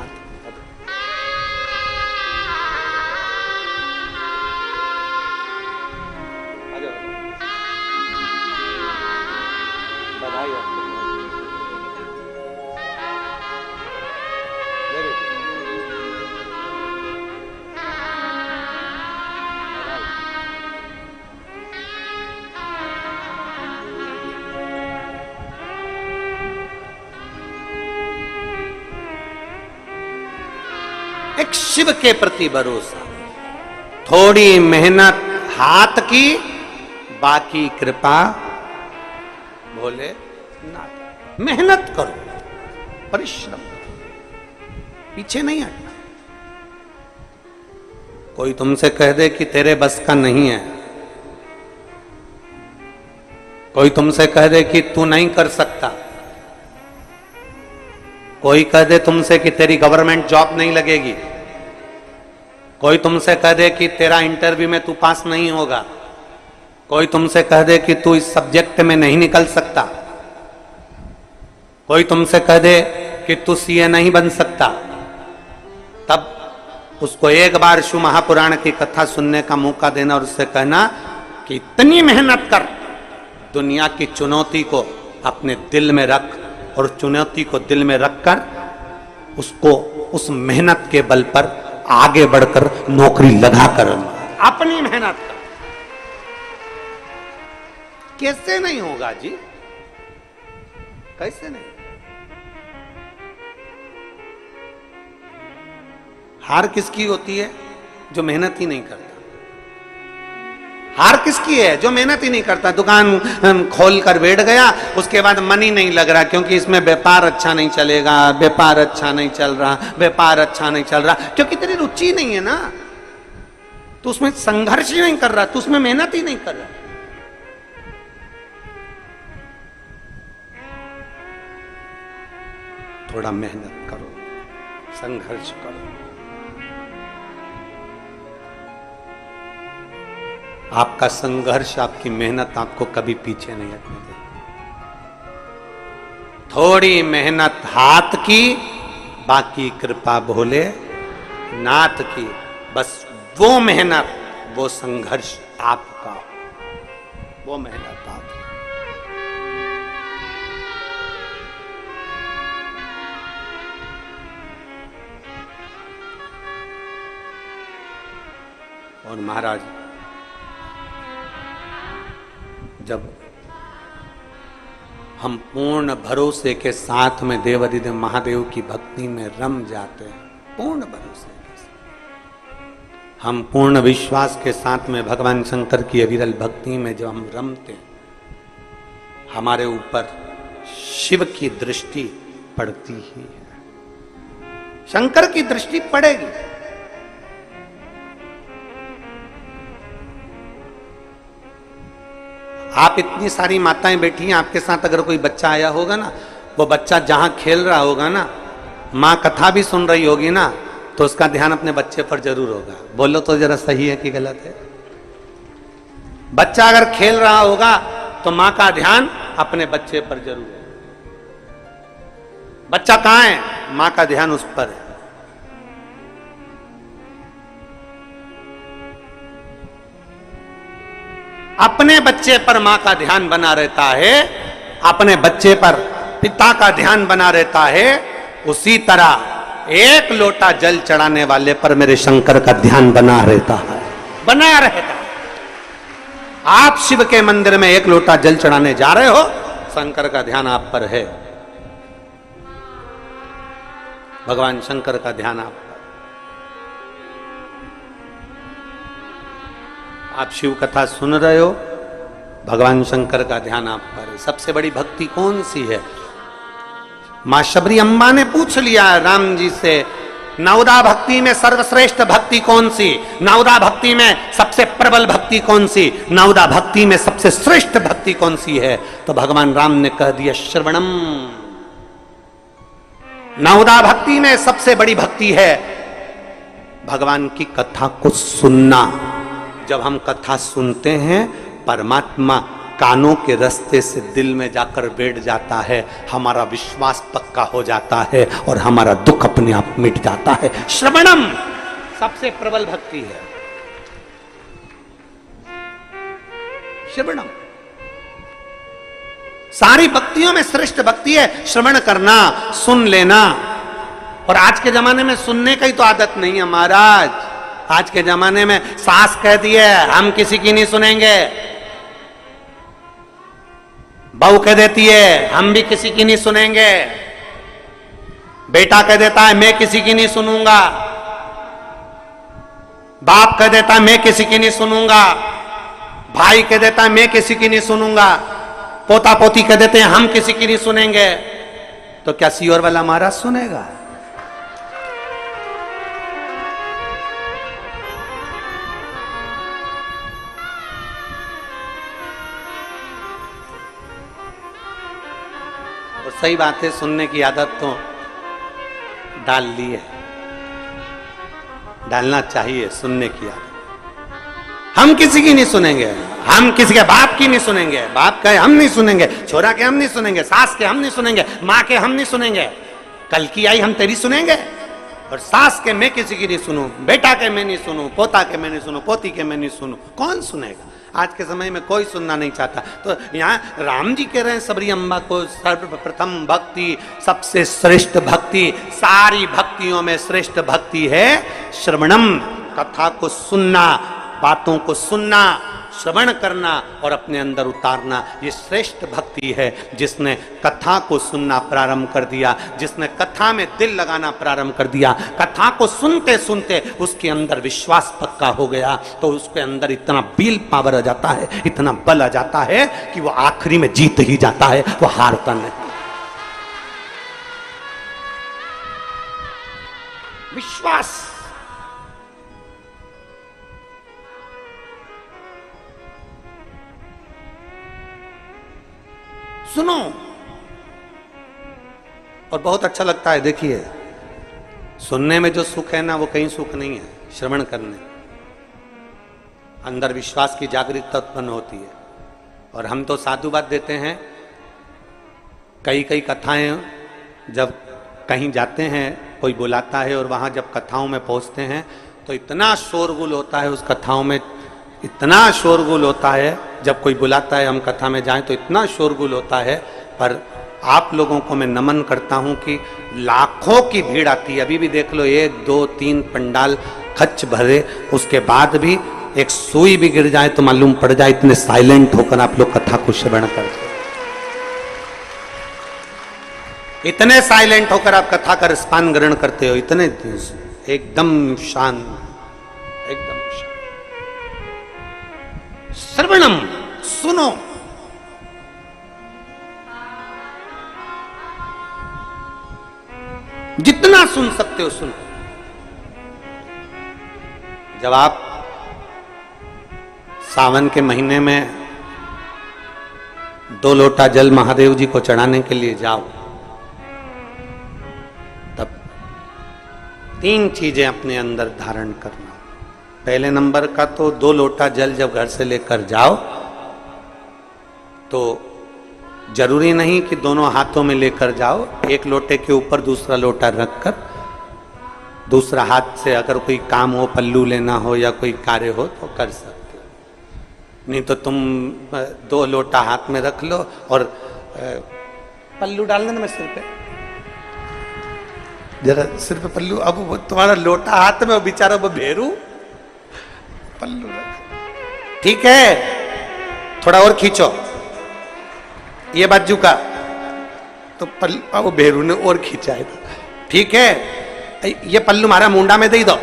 एक शिव के प्रति भरोसा, थोड़ी मेहनत हाथ की, बाकी कृपा भोले नाथ। मेहनत करो, परिश्रम करो, पीछे नहीं हटना। कोई तुमसे कह दे कि तेरे बस का नहीं है, कोई तुमसे कह दे कि तू नहीं कर सकता, कोई कह दे तुमसे कि तेरी गवर्नमेंट जॉब नहीं लगेगी, कोई तुमसे कह दे कि तेरा इंटरव्यू में तू पास नहीं होगा, कोई तुमसे कह दे कि तू इस सब्जेक्ट में नहीं निकल सकता, कोई तुमसे कह दे कि तू सीए नहीं बन सकता, तब उसको एक बार शिव महापुराण की कथा सुनने का मौका देना और उससे कहना कि इतनी मेहनत कर, दुनिया की चुनौती को अपने दिल में रख, और चुनौती को दिल में रखकर उसको उस मेहनत के बल पर आगे बढ़कर नौकरी लगाकर अपनी मेहनत कर। कैसे नहीं होगा जी, कैसे नहीं? हार किसकी होती है? जो मेहनत ही नहीं करता। हार किसकी है? जो मेहनत ही नहीं करता। दुकान खोल कर बैठ गया, उसके बाद मन ही नहीं लग रहा क्योंकि इसमें व्यापार अच्छा नहीं चलेगा, व्यापार अच्छा नहीं चल रहा, व्यापार अच्छा नहीं चल रहा, क्योंकि तेरी रुचि नहीं है ना, तो उसमें संघर्ष ही नहीं कर रहा, तो उसमें मेहनत ही नहीं कर रहा। थोड़ा मेहनत करो, संघर्ष करो। आपका संघर्ष, आपकी मेहनत आपको कभी पीछे नहीं हटने देगी। थोड़ी मेहनत हाथ की, बाकी कृपा भोले नाथ की। बस वो मेहनत, वो संघर्ष आपका, वो मेहनत आपकी। और महाराज जब हम पूर्ण भरोसे के साथ में देवाधिदेव महादेव की भक्ति में रम जाते हैं, पूर्ण भरोसे के साथ, हम पूर्ण विश्वास के साथ में भगवान शंकर की अविरल भक्ति में जब हम रमते हैं, हमारे ऊपर शिव की दृष्टि पड़ती ही है, शंकर की दृष्टि पड़ेगी। आप इतनी सारी माताएं बैठी हैं, आपके साथ अगर कोई बच्चा आया होगा ना, वो बच्चा जहां खेल रहा होगा ना, माँ कथा भी सुन रही होगी ना, तो उसका ध्यान अपने बच्चे पर जरूर होगा। बोलो तो जरा सही है कि गलत है? बच्चा अगर खेल रहा होगा तो माँ का ध्यान अपने बच्चे पर जरूर है। बच्चा कहां है? माँ का ध्यान उस पर है। अपने बच्चे पर मां का ध्यान बना रहता है, अपने बच्चे पर पिता का ध्यान बना रहता है, उसी तरह एक लोटा जल चढ़ाने वाले पर मेरे शंकर का ध्यान बना रहता है, बना रहता है। आप शिव के मंदिर में एक लोटा जल चढ़ाने जा रहे हो, शंकर का ध्यान आप पर है, भगवान शंकर का ध्यान आप पर। आप शिव कथा सुन रहे हो, भगवान शंकर का ध्यान आप पर है। सबसे बड़ी भक्ति कौन सी है? मां शबरी अम्बा ने पूछ लिया राम जी से, नवदा भक्ति में सर्वश्रेष्ठ भक्ति कौन सी? नवदा भक्ति में सबसे प्रबल भक्ति कौन सी? नवदा भक्ति में सबसे श्रेष्ठ भक्ति कौन सी है? तो भगवान राम ने कह दिया श्रवणम। नवदा भक्ति में सबसे बड़ी भक्ति है भगवान की कथा को सुनना। जब हम कथा सुनते हैं, परमात्मा कानों के रास्ते से दिल में जाकर बैठ जाता है, हमारा विश्वास पक्का हो जाता है और हमारा दुख अपने आप मिट जाता है। श्रवणम सबसे प्रबल भक्ति है, श्रवणम सारी भक्तियों में श्रेष्ठ भक्ति है। श्रवण करना, सुन लेना। और आज के जमाने में सुनने का ही तो आदत नहीं है महाराज। आज के जमाने में सास कह दी है हम किसी की नहीं सुनेंगे, बहू कह देती है हम भी किसी की नहीं सुनेंगे, बेटा कह देता है मैं किसी की नहीं सुनूंगा, बाप कह देता है मैं किसी की नहीं सुनूंगा, भाई कह देता है मैं किसी की नहीं सुनूंगा, पोता पोती कह देते हैं हम किसी की नहीं सुनेंगे। तो क्या सीओर वाला महाराज सुनेगा? सही बात है, सुनने की आदत तो डाल ली है, डालना चाहिए सुनने की आदत। हम किसी की नहीं सुनेंगे, हम किसी के बाप की नहीं सुनेंगे, बाप के हम नहीं सुनेंगे, छोरा के हम नहीं सुनेंगे, सास के हम नहीं सुनेंगे, माँ के हम नहीं सुनेंगे, कल की आई हम तेरी सुनेंगे। और सास के मैं किसी की नहीं सुनूं, बेटा के मैं नहीं सुनूं, पोता के मैं नहीं सुनूं, पोती के मैं नहीं सुनूं, कौन सुनेगा? आज के समय में कोई सुनना नहीं चाहता। तो यहाँ राम जी कह रहे हैं सबरी अम्बा को सर्वप्रथम भक्ति, सबसे श्रेष्ठ भक्ति, सारी भक्तियों में श्रेष्ठ भक्ति है श्रवणम, कथा को सुनना, बातों को सुनना, श्रवण करना और अपने अंदर उतारना, ये श्रेष्ठ भक्ति है। जिसने कथा को सुनना प्रारंभ कर दिया, जिसने कथा में दिल लगाना प्रारंभ कर दिया, कथा को सुनते सुनते उसके अंदर विश्वास पक्का हो गया, तो उसके अंदर इतना विल पावर आ जाता है, इतना बल आ जाता है कि वो आखिरी में जीत ही जाता है, वो हारता नहीं। विश्वास। सुनो, और बहुत अच्छा लगता है। देखिए, सुनने में जो सुख है ना, वो कहीं सुख नहीं है। श्रवण करने अंदर विश्वास की जागरूकता उत्पन्न होती है। और हम तो साधुवाद देते हैं, कई कई कथाएं जब कहीं जाते हैं, कोई बुलाता है और वहां जब कथाओं में पहुंचते हैं तो इतना शोरगुल होता है उस कथाओं में, इतना शोरगुल होता है। जब कोई बुलाता है हम कथा में जाएं तो इतना शोरगुल होता है। पर आप लोगों को मैं नमन करता हूं कि लाखों की भीड़ आती है। अभी भी देख लो, 1 2 3 पंडाल खच भरे, उसके बाद भी एक सुई भी गिर जाए तो मालूम पड़ जाए, इतने साइलेंट होकर आप लोग कथा को श्रवण करते हो। इतने साइलेंट होकर आप कथा का रसपान ग्रहण करते हो, इतने एकदम शांत, एकदम शांत। श्रवणम, सुनो। जितना सुन सकते हो सुनो। जब आप सावन के महीने में 2 लोटा जल महादेव जी को चढ़ाने के लिए जाओ, तब 3 चीजें अपने अंदर धारण करना। पहले नंबर का तो 2 लोटा जल जब घर से लेकर जाओ तो जरूरी नहीं कि दोनों हाथों में लेकर जाओ। एक लोटे के ऊपर दूसरा लोटा रखकर दूसरा हाथ से अगर कोई काम हो, पल्लू लेना हो या कोई कार्य हो तो कर सकते हो। नहीं तो तुम 2 लोटा हाथ में रख लो और पल्लू डाल देना सिर पे, जरा सिर पे पल्लू। अब वो तुम्हारा लोटा हाथ में, वो बेचारा वो भेरू पल्लू रख। ठीक है, थोड़ा और खींचो ये बाजू का, तो पल्लू वो भेरू ने और खींचा है। ठीक है, ये पल्लू मारा मुंडा में दे दो।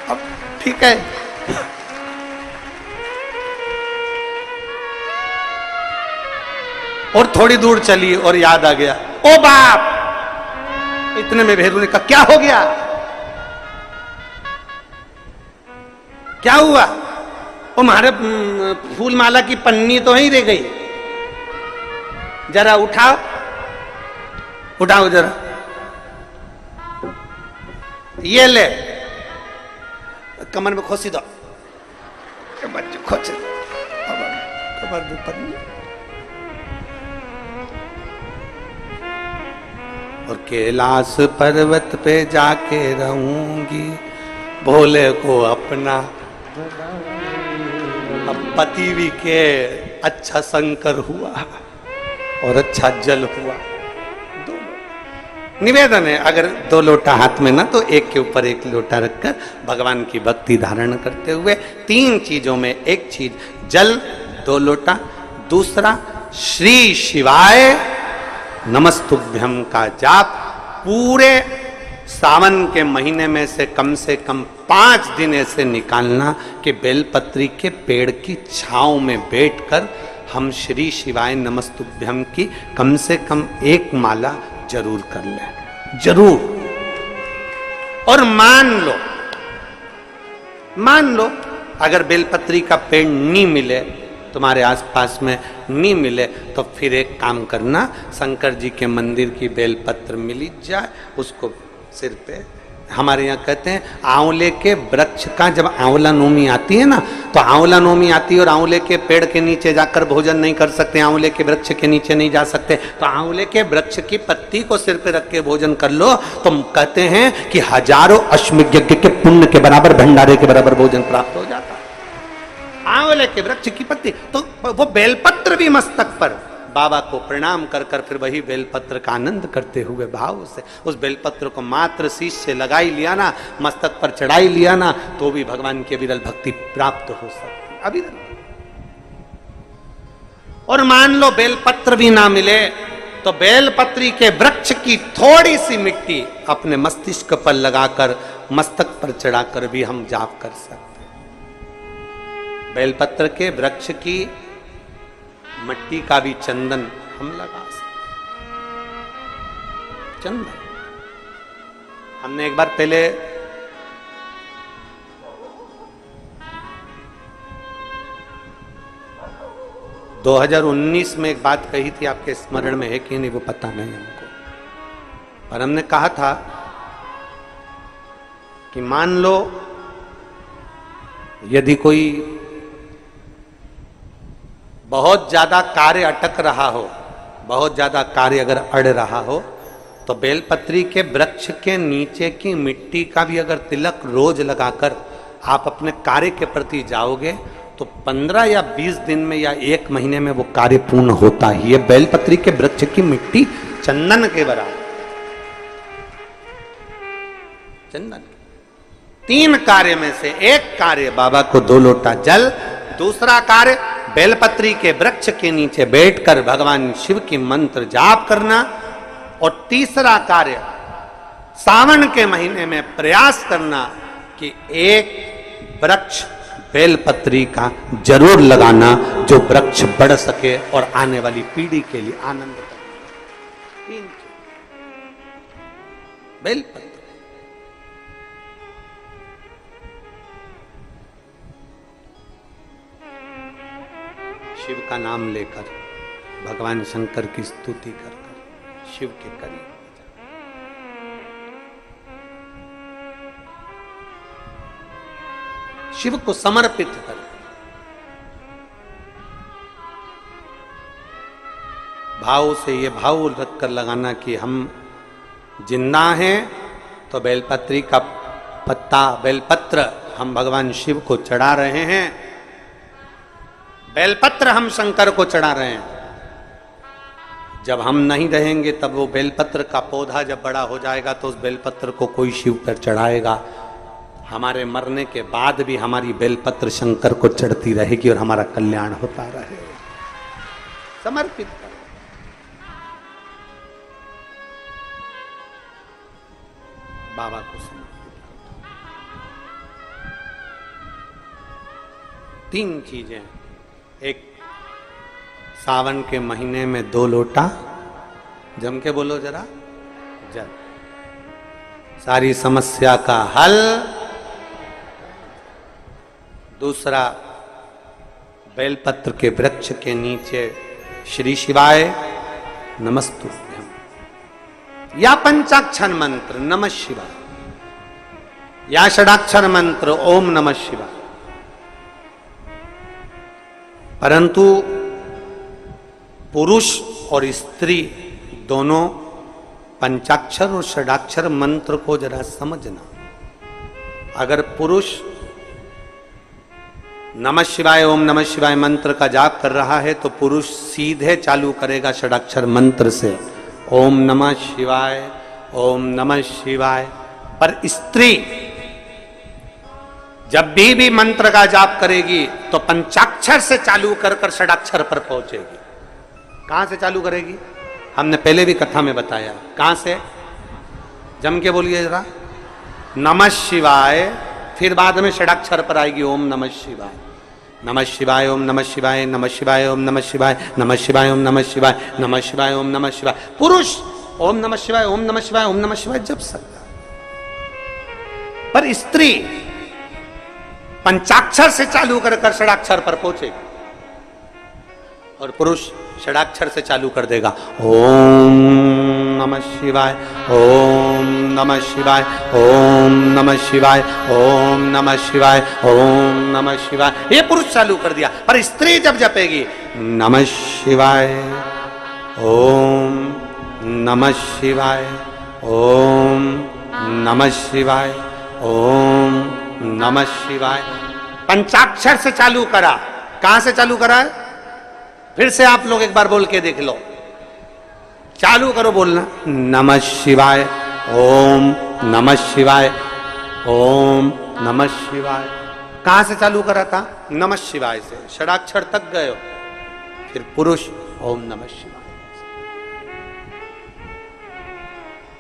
अब ठीक है, और थोड़ी दूर चली और याद आ गया, ओ बाप! इतने में भेरू ने कहा, क्या हो गया? क्या हुआ? वो हमारे फूल माला की पन्नी तो ही रह गई, जरा उठाओ, उठाओ जरा, ये ले, कमर में खोसी दो, खोच कमर में पन्नी। और कैलाश पर्वत पे जाके रहूंगी, भोले को अपना। अब पति भी के अच्छा शंकर हुआ और अच्छा जल हुआ। निवेदन है, अगर 2 लोटा हाथ में ना तो एक के ऊपर एक लोटा रखकर भगवान की भक्ति धारण करते हुए 3 चीजों में एक चीज जल 2 लोटा, दूसरा श्री शिवाय नमस्तुभ्यम का जाप पूरे सावन के महीने में से कम 5 दिन ऐसे निकालना कि बेलपत्री के पेड़ की छांव में बैठकर हम श्री शिवाय नमस्तुभ्यम की कम से कम 1 माला जरूर कर लें, जरूर। और मान लो अगर बेलपत्री का पेड़ नहीं मिले, तुम्हारे आसपास में नहीं मिले, तो फिर एक काम करना, शंकर जी के मंदिर की बेलपत्र मिली जाए, उसको सिर पे, हमारे यहाँ कहते हैं आंवले के वृक्ष का, जब आंवला नवमी आती है ना, तो आंवला नवमी आती है और आंवले के पेड़ के नीचे जाकर भोजन नहीं कर सकते, आंवले के वृक्ष के नीचे नहीं जा सकते, तो आंवले के वृक्ष की पत्ती को सिर पे रख के भोजन कर लो, तो कहते हैं कि हजारों अश्वमेध यज्ञ के पुण्य के बराबर, भंडारे के बराबर भोजन प्राप्त हो जाता है। आंवले के वृक्ष की पत्ती, तो वो बेलपत्र भी मस्तक पर बाबा को प्रणाम कर कर फिर वही बेलपत्र का आनंद करते हुए भाव से उस बेलपत्र को मात्र शीश से लगाई लिया ना, मस्तक पर चढ़ाई लिया ना, तो भी भगवान की अविरल भक्ति प्राप्त हो सकती, अविरल। और मान लो बेलपत्र भी ना मिले तो बेलपत्री के वृक्ष की थोड़ी सी मिट्टी अपने मस्तिष्क पर लगाकर मस्तक पर चढ़ाकर भी हम जाप कर सकते। बेलपत्र के वृक्ष की मिट्टी का भी चंदन हम लगा सकते। चंदन हमने एक बार पहले – 2019 में एक बात कही थी, आपके स्मरण में है कि नहीं वो पता नहीं हमको, पर हमने कहा था कि मान लो यदि कोई बहुत ज्यादा कार्य अटक रहा हो, बहुत ज्यादा कार्य अगर अड़ रहा हो, तो बेलपत्री के वृक्ष के नीचे की मिट्टी का भी अगर तिलक रोज लगाकर आप अपने कार्य के प्रति जाओगे तो 15 या 20 दिन में या 1 महीने में वो कार्य पूर्ण होता ही है। बेलपत्री के वृक्ष की मिट्टी चंदन के बराबर, चंदन। 3 कार्य में से एक कार्य बाबा को 2 लोटा जल, दूसरा कार्य बेलपत्री के वृक्ष के नीचे बैठकर भगवान शिव की मंत्र जाप करना, और तीसरा कार्य सावन के महीने में प्रयास करना कि एक वृक्ष बेलपत्री का जरूर लगाना जो वृक्ष बढ़ सके और आने वाली पीढ़ी के लिए आनंद करे। बेलपत्र शिव का नाम लेकर, भगवान शंकर की स्तुति कर शिव के करीब, शिव को समर्पित कर, भाव से ये भाव रखकर लगाना कि हम जिंदा हैं तो बेलपत्री का पत्ता, बेलपत्र हम भगवान शिव को चढ़ा रहे हैं, बेलपत्र हम शंकर को चढ़ा रहे हैं। जब हम नहीं रहेंगे तब वो बेलपत्र का पौधा जब बड़ा हो जाएगा तो उस बेलपत्र को कोई शिव पर चढ़ाएगा। हमारे मरने के बाद भी हमारी बेलपत्र शंकर को चढ़ती रहेगी और हमारा कल्याण होता रहेगा। समर्पित कर, बाबा को समर्पित कर। 3 चीजें, एक सावन के महीने में 2 लोटा, जम के बोलो जरा, जल, सारी समस्या का हल। दूसरा, बेलपत्र के वृक्ष के नीचे श्री शिवाय नमस्तुभ्यम या पंचाक्षर मंत्र नमः शिवाय या षडाक्षर मंत्र ओम नमः शिवाय। परंतु पुरुष और स्त्री दोनों पंचाक्षर और षडाक्षर मंत्र को जरा समझना। अगर पुरुष नमः शिवाय ओम नमः शिवाय मंत्र का जाप कर रहा है तो पुरुष सीधे चालू करेगा षडाक्षर मंत्र से ओम नमः शिवाय ओम नमः शिवाय। पर स्त्री जब भी मंत्र का जाप करेगी तो पंचाक्षर से चालू कर कर षडाक्षर पर पहुंचेगी। कहां से चालू करेगी? हमने पहले भी कथा में बताया। कहां से? जम के बोलिए जरा, नमः शिवाय, फिर बाद में षडाक्षर पर आएगी ओम नमः शिवाय। नमः शिवाय ओम नमः शिवाय, नमः शिवाय ओम नमः शिवाय, नमः शिवाय ओम नमः शिवाय, नमः शिवाय ओम नमः शिवाय। पुरुष ओम नमः शिवाय ओम नमः शिवाय ओम नमः शिवाय जप सकता, पर स्त्री पंचाक्षर से चालू कर कर षडाक्षर पर पहुंचेगी और पुरुष षडाक्षर से चालू कर देगा ओम नमः शिवाय ओम नमः शिवाय ओम नमः शिवाय ओम नमः शिवाय ओम नमः शिवाय। ये पुरुष चालू कर दिया, पर स्त्री जब जपेगी नमः शिवाय ओम नमः शिवाय ओम नमः शिवाय ओम नमः शिवाय, पंचाक्षर से चालू करा। कहां से चालू करा है? फिर से आप लोग एक बार बोल के देख लो, चालू करो बोलना, नमः शिवाय, ओम नमः शिवाय, ओम नमः शिवाय। कहां से चालू करा था? नमः शिवाय से, षडाक्षर तक गए हो, फिर पुरुष ओम नमः शिवाय,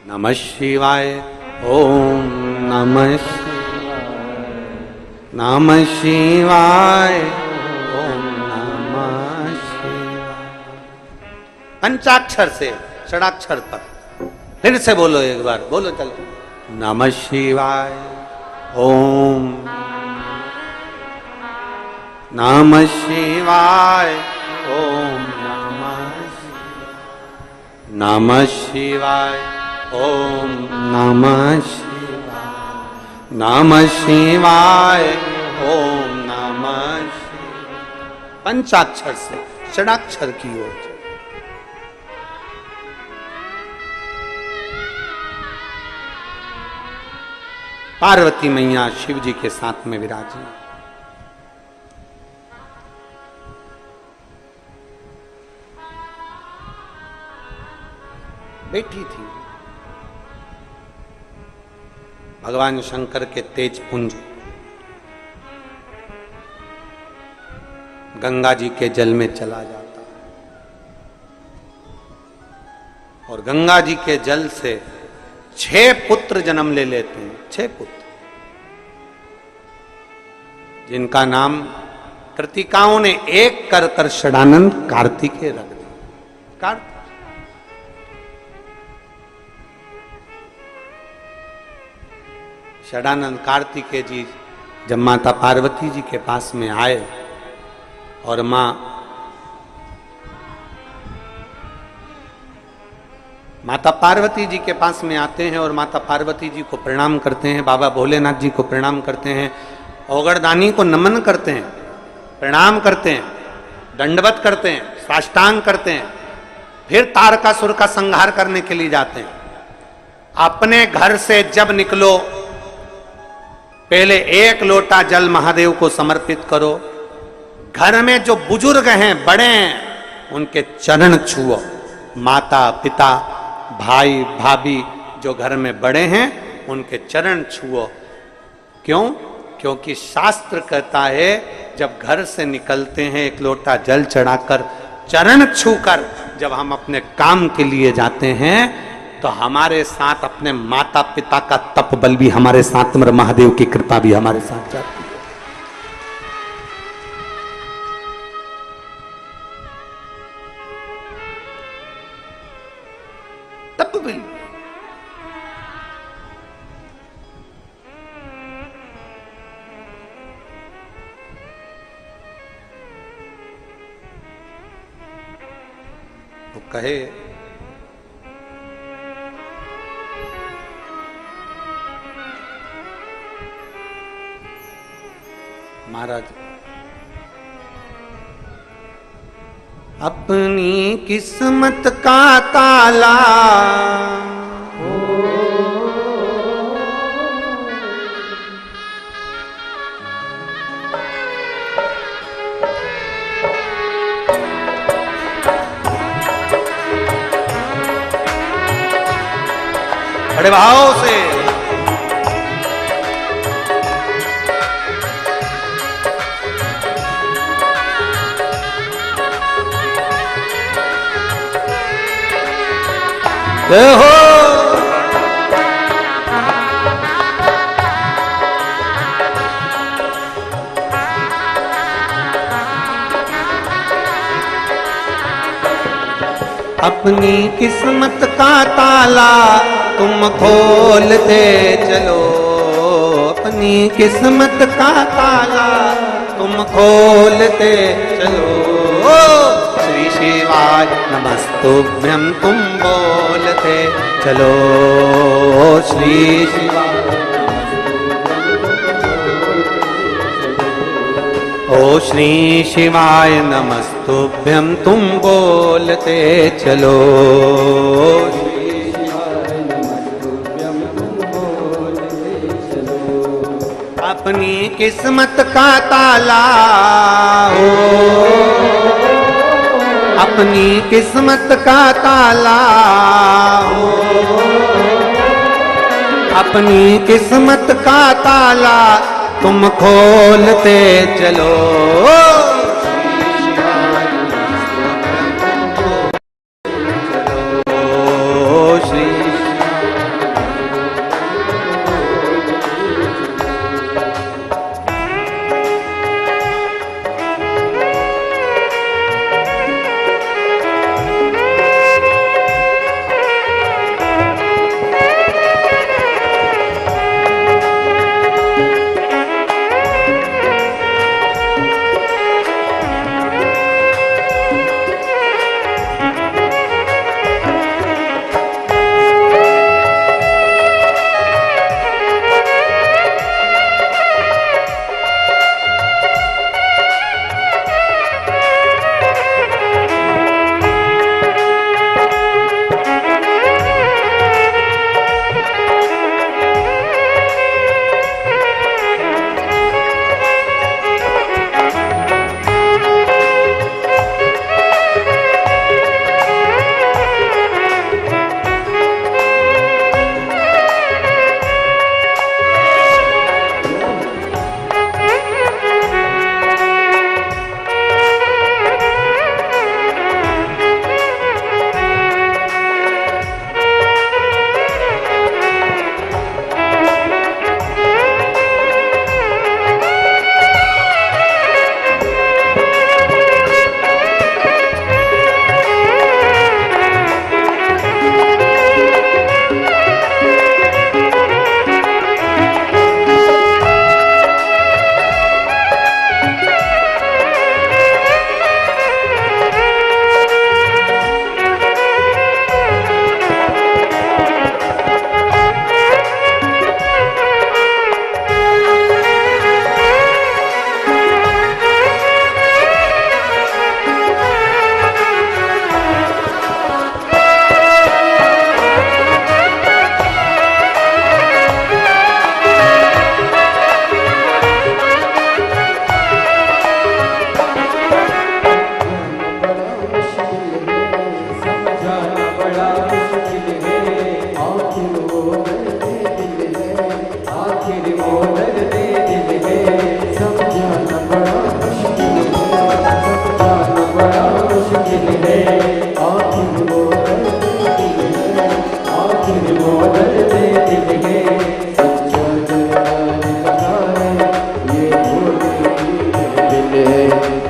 नमः शिवाय, ओम नमः शिवाय, नमः शिवाय, ओम नमः शिवाय। पंचाक्षर से षडाक्षर तक फिर से बोलो एक बार, बोलो चलो, नमः शिवाय, ओम नमः शिवाय, ओम नमः शिवाय, ओम नमः शिवाय, नमः शिवाय, ओम नमः शिवाय। पंचाक्षर से षडाक्षर की ओर। पार्वती मैया शिव जी के साथ में विराजी, बैठी थी। भगवान शंकर के तेज पुंज गंगा जी के जल में चला जाता और गंगा जी के जल से 6 पुत्र जन्म ले लेते हैं, 6 पुत्र, जिनका नाम कृतिकाओं ने एक कर कर षडानंद कार्तिकेय रख दिया। कार्तिक षडानंद कार्तिकेय जी जब माता पार्वती जी के पास में आए और माता पार्वती जी के पास में आते हैं और माता पार्वती जी को प्रणाम करते हैं, बाबा भोलेनाथ जी को प्रणाम करते हैं, औगड़दानी को नमन करते हैं, प्रणाम करते हैं, दंडवत करते हैं, साष्टांग करते हैं, फिर तारकासुर का संहार करने के लिए जाते हैं। अपने घर से जब निकलो पहले 1 लोटा जल महादेव को समर्पित करो, घर में जो बुजुर्ग हैं, बड़े हैं, उनके चरण छुओ, माता पिता भाई भाभी जो घर में बड़े हैं उनके चरण छुओ। क्यों? क्योंकि शास्त्र कहता है जब घर से निकलते हैं 1 लोटा जल चढ़ाकर, चरण छूकर जब हम अपने काम के लिए जाते हैं तो हमारे साथ अपने माता पिता का तप बल भी हमारे साथ, महादेव की कृपा भी हमारे साथ जाती है। तप बल तो कहे महाराज, अपनी किस्मत का ताला बड़े भाव से हो, अपनी किस्मत का ताला तुम खोलते चलो, अपनी किस्मत का ताला तुम खोलते चलो। श्री शिवाय नमस्तुभ्यं तुम बोलते चलो, श्री शिवाय ओ श्री शिवाय नमस्तुभ्यं तुम बोलते चलो, श्री शिवाय नमस्तुभ्यं तुम बोलते चलो। अपनी किस्मत का ताला हो अपनी किस्मत का ताला हो, अपनी किस्मत का ताला तुम खोलते चलो।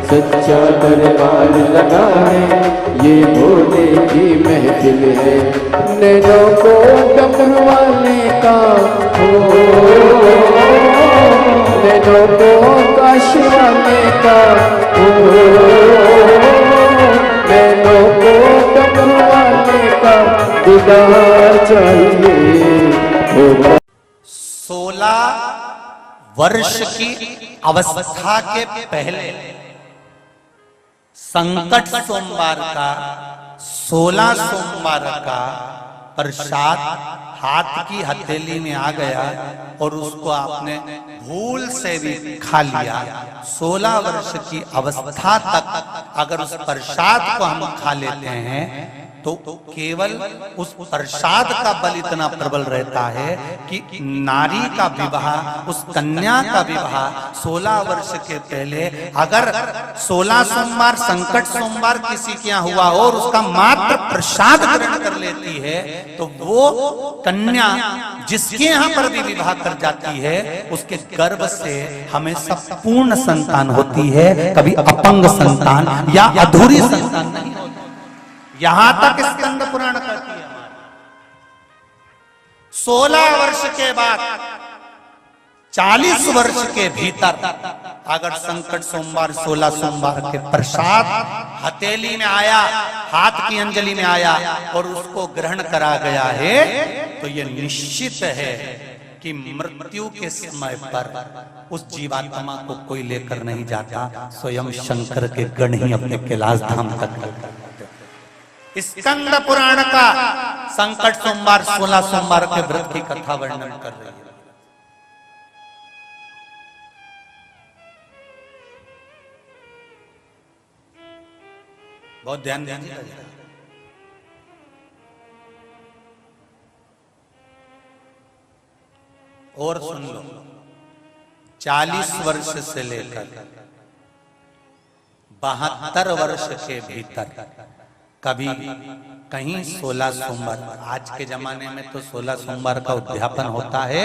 सच्चा दरबार लगा है, ये भोले की महफिल है। नैनों को डमरू वाले का हो, नैनों को काश वाले का हो, नैनों को डमरू वाले का दीदार चाहिए होगा। 16 वर्ष की अवस्था के पहले संकट सोमवार का 16 सोमवार का प्रसाद हाथ की हथेली में आ गया और उसको आपने भूल से भी खा लिया। 16 वर्ष की अवस्था तक अगर उस प्रसाद को हम खा लेते हैं तो केवल उस प्रसाद का बल इतना प्रबल रहता है कि नारी का विवाह, उस कन्या का विवाह 16 वर्ष के पहले अगर 16 सोमवार संकट सोमवार किसी के यहाँ हुआ और उसका मात्र प्रसाद ग्रहण कर लेती है तो वो कन्या जिसके यहाँ पर भी विवाह कर जाती है उसके गर्भ से हमेशा पूर्ण संतान होती है, कभी अपंग संतान या अधूरी संतान नहीं होती। यहां तक स्कंद पुराण कहती है। 16 वर्ष के बाद 40 वर्ष के भीतर अगर संकट सोमवार 16 सोमवार के प्रसाद हथेली में आया, हाथ की अंजलि में आया और उसको ग्रहण करा गया है तो यह निश्चित है कि मृत्यु के समय पर उस जीवात्मा को कोई लेकर नहीं जाता, स्वयं शंकर के गण ही अपने कैलाश धाम तक लेकर। स्कंद पुराण का संकट सोमवार 16 सोमवार के व्रत की कथा वर्णन कर रही है। बहुत ध्यान दीजिएगा जरा। और सुन लो, 40 वर्ष से लेकर 72 वर्ष के भीतर कभी कहीं 16 सोमवार, आज के जमाने में तो 16 सोमवार का उद्यापन होता है,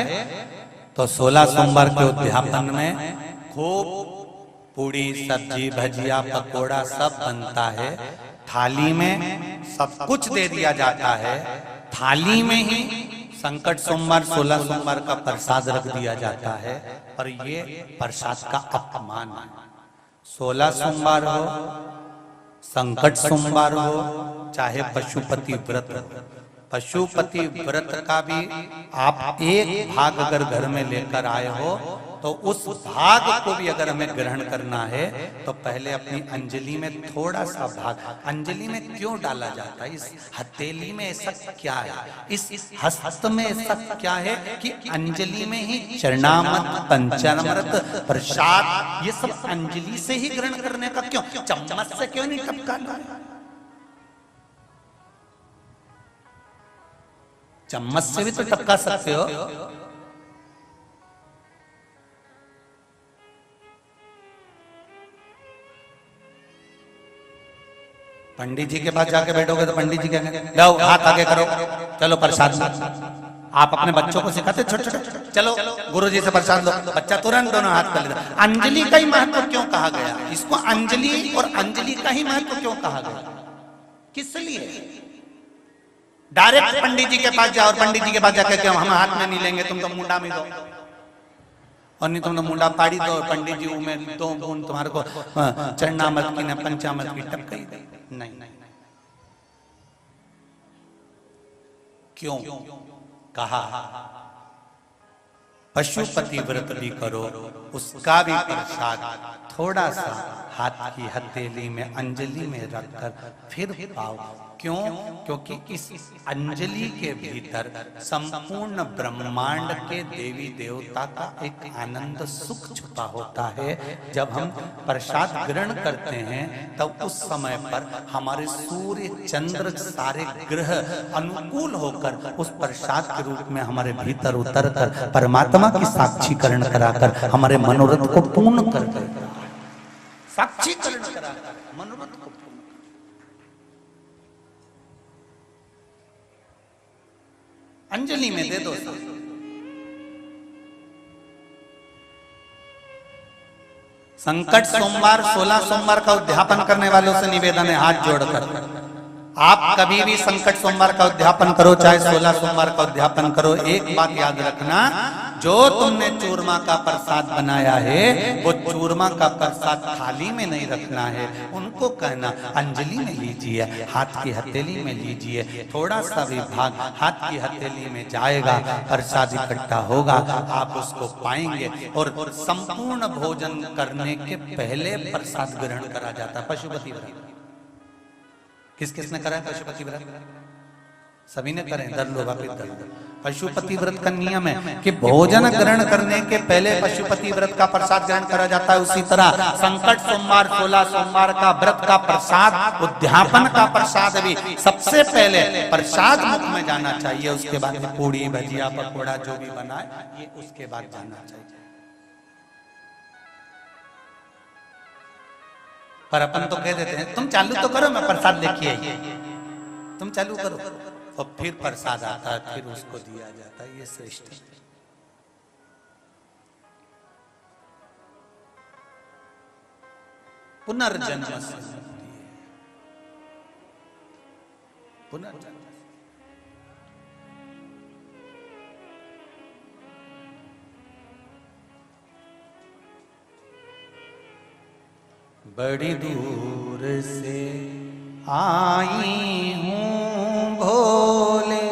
तो 16 सोमवार के उद्यापन में खूब पूड़ी सब्जी भजिया पकोड़ा सब बनता है, थाली में सब कुछ दे दिया जाता है, थाली में ही संकट सोमवार 16 सोमवार का प्रसाद रख दिया जाता है। पर ये प्रसाद का अपमान है। 16 सोमवार हो, संकट सोमवार हो, चाहे पशुपति व्रत हो, पशुपति व्रत का भी आप एक भाग अगर घर में लेकर आए हो तो उस भाग को भी अगर हमें ग्रहण करना है तो पहले अपनी अंजलि में थोड़ा सा भाग, अंजलि में क्यों डाला जाता है, इस हथेली में ऐसा क्या है, इस हस्त में ऐसा क्या है कि अंजलि में ही चरणामृत पंचामृत प्रसाद ये सब अंजलि से ही ग्रहण करने का क्यों, चम्मच से क्यों नहीं टपकाना? चम्मच से भी तो टपका सकते हो। पंडित जी के पास जाके बैठोगे तो पंडित जी कहेंगे लो हाथ आगे करो, चलो प्रसाद लो। आप अपने बच्चों को सिखाते छोटे छोटे, चलो गुरु जी से प्रसाद लो, बच्चा तुरंत दोनों हाथ कर लेता। अंजलि का ही महत्व क्यों कहा गया? इसको अंजलि और अंजलि का ही महत्व क्यों कहा गया? किस लिए? डायरेक्ट पंडित जी के पास जाओ और पंडित जी के पास जाकर क्यों हम हाथ में नहीं लेंगे, तुम तो मुंडा में दो, और नहीं तुम तो मुंडा पाड़ी दो, पंडित जी में 2 बूंद तुम्हारे को चरणामृत की न पंचामृत की टपकाई दे। नहीं, क्यों कहा? पशुपति व्रत भी करो, उसका भी प्रसाद थोड़ा सा हाथ की हथेली में अंजलि में रखकर फिर पाओ। क्यों? क्योंकि इस अंजलि के भीतर संपूर्ण ब्रह्मांड के देवी देवता का एक आनंद सुख छुपा होता है। जब हम प्रसाद ग्रहण करते हैं तब उस समय पर हमारे सूर्य चंद्र सारे ग्रह अनुकूल होकर उस प्रसाद के रूप में हमारे भीतर उतर कर परमात्मा की साक्षीकरण कराकर हमारे मनोरथ को पूर्ण कर देता है। साक्षीकरण कराकर मनोरथ को पूर्ण। अंजलि में दे दो। संकट सोमवार 16 सोमवार का उद्यापन करने वालों से निवेदन है हाथ जोड़कर, आप कभी भी संकट सोमवार का उद्यापन करो चाहे 16 सोमवार का उद्यापन करो, एक बात याद रखना, जो तुमने चूरमा का प्रसाद बनाया है वो चूरमा का प्रसाद थाली में नहीं रखना है, उनको कहना अंजलि में लीजिए, हाथ की हथेली में लीजिए, थोड़ा सा भी भाग हाथ की हथेली में जाएगा, प्रसाद इकट्ठा होगा, आप उसको पाएंगे। और संपूर्ण भोजन करने के पहले प्रसाद ग्रहण करा जाता है। पशुपति व्रत किस किसने करा है? पशुपति व्रत सभी ने करें, दर लो वापिस दर लो। पशुपति व्रत का नियम है कि भोजन ग्रहण करने के पहले पशुपति व्रत का प्रसाद ग्रहण करा जाता है। उसी तरह संकट सोमवार 16 सोमवार का व्रत का प्रसाद, उद्यापन का प्रसाद भी सबसे पहले प्रसाद मुख में जाना चाहिए, उसके बाद पूड़ी भजिया पकौड़ा जो भी बनाए ये उसके बाद जाना चाहिए। पर अपन तो कह देते हैं तुम चालू तो करो, मैं प्रसाद लेके आई, तुम चालू करो, और फिर प्रसाद आता है, फिर उसको दिया जाता है। ये श्रेष्ठ है। पुनर्जन्म से मुक्ति है, पुनर्जन्म। बड़ी दूर से आई हूँ भोले,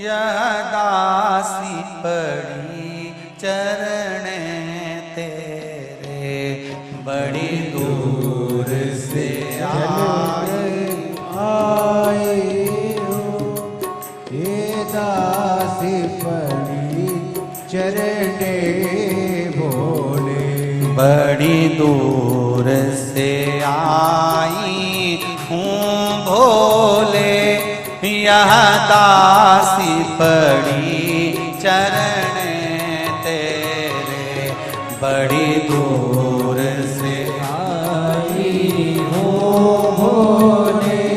यह दासी पड़ी चरण तेरे, बड़ी दूर से आए हो, ये दासी पड़ी चरण भोले, बड़ी दूर से आई हूँ भोले यह दासी पड़ी चरण तेरे, बड़ी दूर से आई हूँ भोले,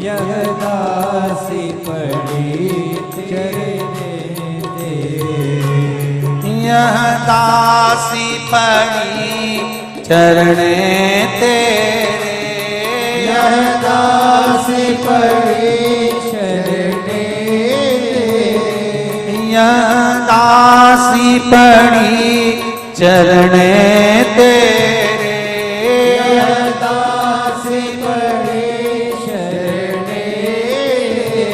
यह दासी पड़ी चरण तेरे, यह दासी पड़ी चरण तेरे, यह दासी पड़ी चरण तेरे, यह दासी पड़ी चरण तेरे, यह दासी पड़ी शरण तेरे,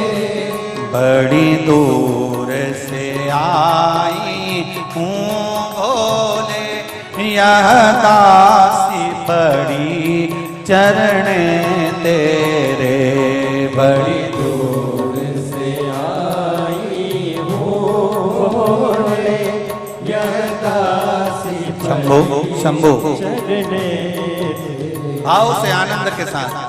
बड़ी दूर से आई हूँ भोले यह दासी पड़ी चरण तेरे, बड़ी दूर से आई हूँ भोले, यह दासी शंभो शंभो चरण तेरे। भाव से आनंद के साथ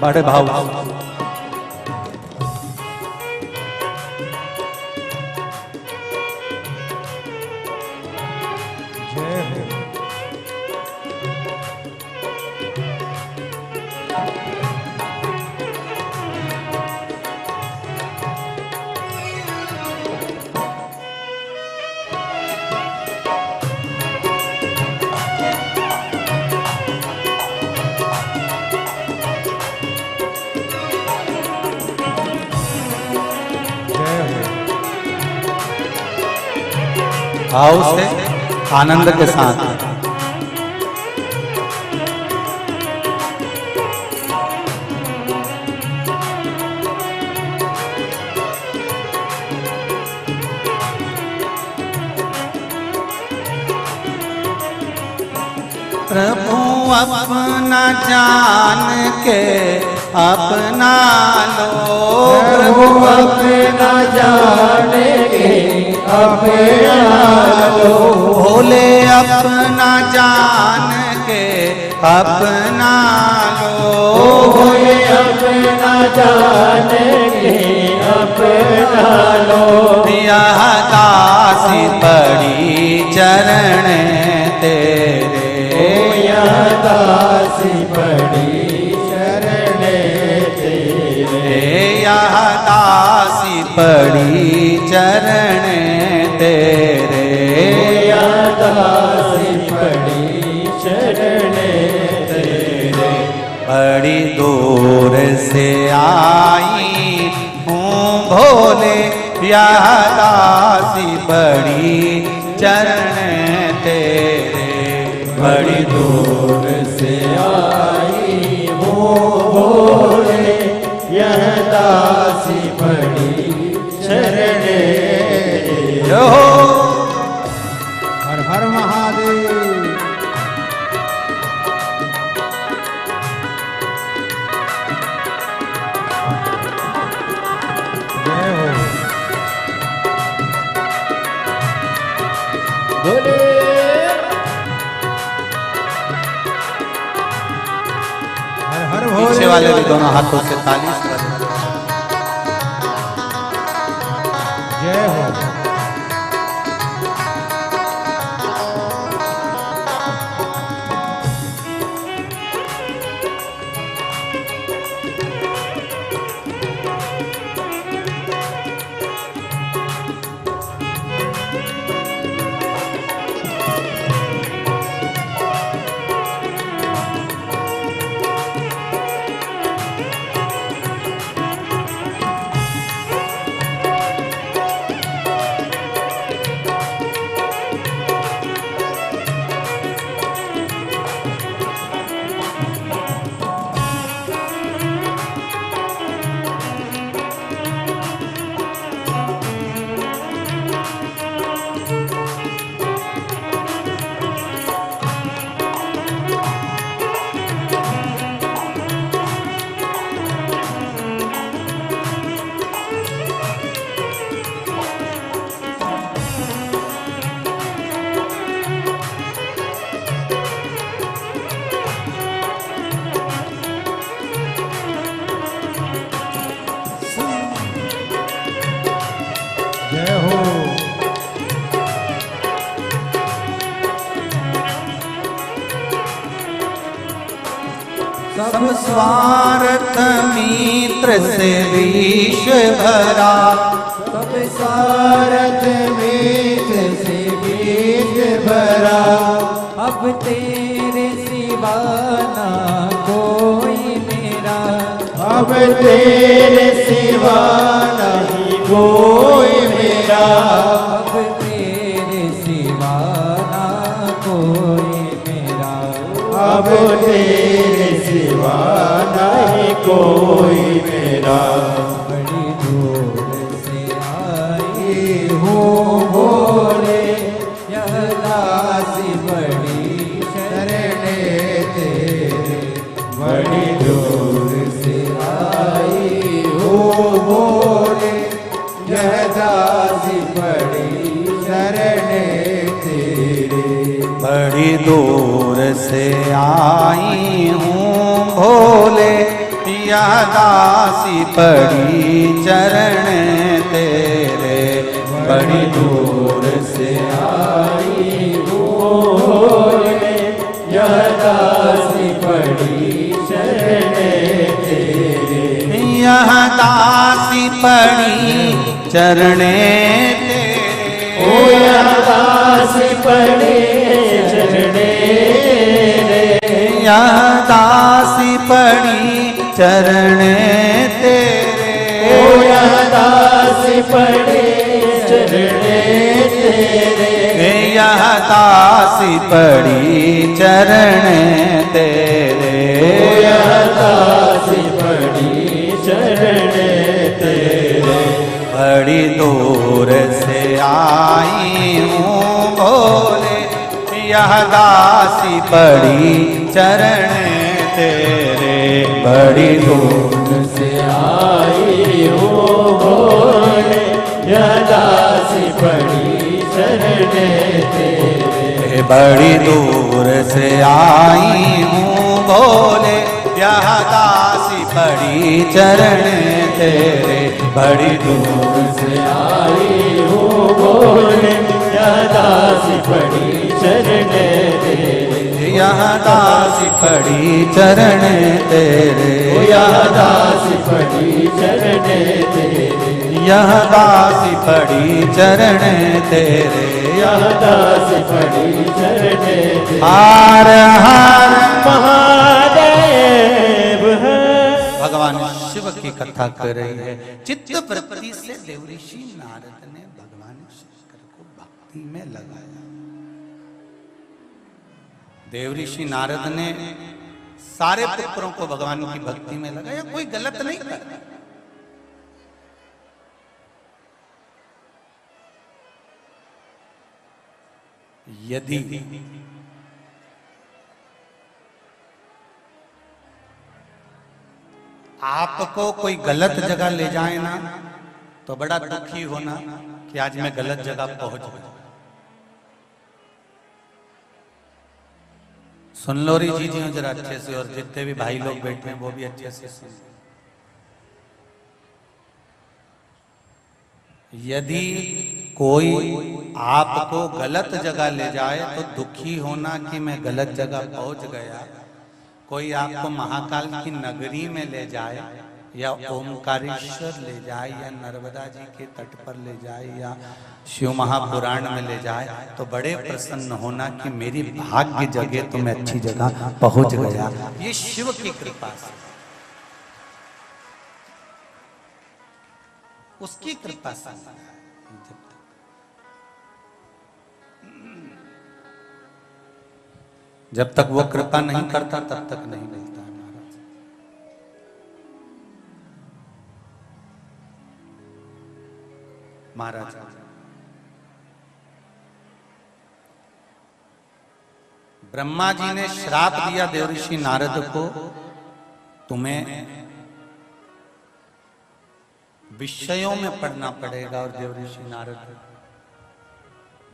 बड़े भाव जय हो। भाव से आनंद के साथ प्रभु अपना जान के अपना लो, प्रभु अपना जान के अपना लो, भोले अपना जान के अपना लो, भोले अपना जान के अपना लो, यह दासी पड़ी चरण तेरे, यह दासी पड़ी शरण तेरे, यह दासी पड़ी चरण तेरे, यह दासी पड़ी शरण तेरे, बड़ी दूर से आई हूँ भोले यह दासी बड़ी चरण तेरे, बड़ी दूर से आई हूँ भोले, यह दासी पड़ी शरण तेरे। जो हर हर महादेव। जय हो भोले। हर हर भोले। पीछे वाले भी दोनों हाथों से ताली से बजाएं। जय हो। सब स्वार्थ मित्र से विष भरा, सब स्वार्थ मित्र से विष भरा। अब तेरे सिवा ना कोई मेरा, अब तेरे सिवा नहीं कोई मेरा, अब तेरे सिवा ना कोई मेरा, अब तेरे सिवा नहीं कोई मेरा। बड़ी दूर से आई हूँ भोले, यह दासी बड़ी शरणे तेरे, बड़ी दूर से आई हूँ भोले, यह दासी बड़ी शरणे तेरे। बड़ी दूर से आई हूँ भोले, यह दासी पड़ी चरण तेरे। बड़ी दूर से आई हूँ भोले, यह दासी पड़ी शरणे तेरे, यह दासी पड़ी चरणे तेरे। ओ यह दासी पड़ी चरणे तेरे, यह दासी पड़ी चरणे तेरे। ओ यह दासी पड़ी चरणे तेरे, यह दासी पड़ी चरणे तेरे। ओ यह दासी पड़ी चरणे तेरे। बड़ी दूर से आई हूँ भोले, यह दासी पड़ी चरण तेरे। बड़ी दूर से आई हूँ भोले, यह दासी पड़ी शरणे तेरे। बड़ी दूर से आई हूँ भोले, यह दासी पड़ी चरण तेरे। बड़ी दूर से आई हूँ भोले, यह दासी पड़ी शरणे तेरे। यह दासी पड़ी चरण तेरे। यह दासी पड़ी शरणे तेरे, यह दासी पड़ी चरण तेरे। यह दासी पड़ी शरणे तेरे। हार हार महादेव है। भगवान शिव की कथा कर रही है। चित्त वृत्ति से देवऋषि नारद ने भगवान शंकर को भक्ति में लगाया। देवऋषि नारद ने सारे पुत्रों को भगवान की भक्ति में लगाया। कोई गलत नहीं था। यदि आपको कोई गलत जगह ले जाए ना, तो बड़ा दुखी होना कि आज मैं गलत जगह पहुंच गया। सुन लो री जी जरा अच्छे से, और जितने भी भाई लोग बैठे हैं वो भी अच्छे से सुन। यदि कोई आपको गलत जगह ले जाए तो दुखी होना कि मैं गलत जगह पहुंच गया। कोई आपको महाकाल की नगरी में ले जाए, या ओमकारेश्वर ले जाए, या नर्मदा जी के तट पर ले जाए, या शिव महापुराण में ले जाए, तो बड़े प्रसन्न होना कि मेरी भाग्य जगह तो मैं अच्छी जगह पहुंच गया। ये शिव की कृपा से, उसकी कृपा से। जब तक वो कृपा नहीं करता तब तक नहीं मिलता है महाराज। ब्रह्मा जी ने श्राप दिया देवऋषि नारद को, तुम्हें विषयों में पढ़ना पड़ेगा। और देवऋषि नारद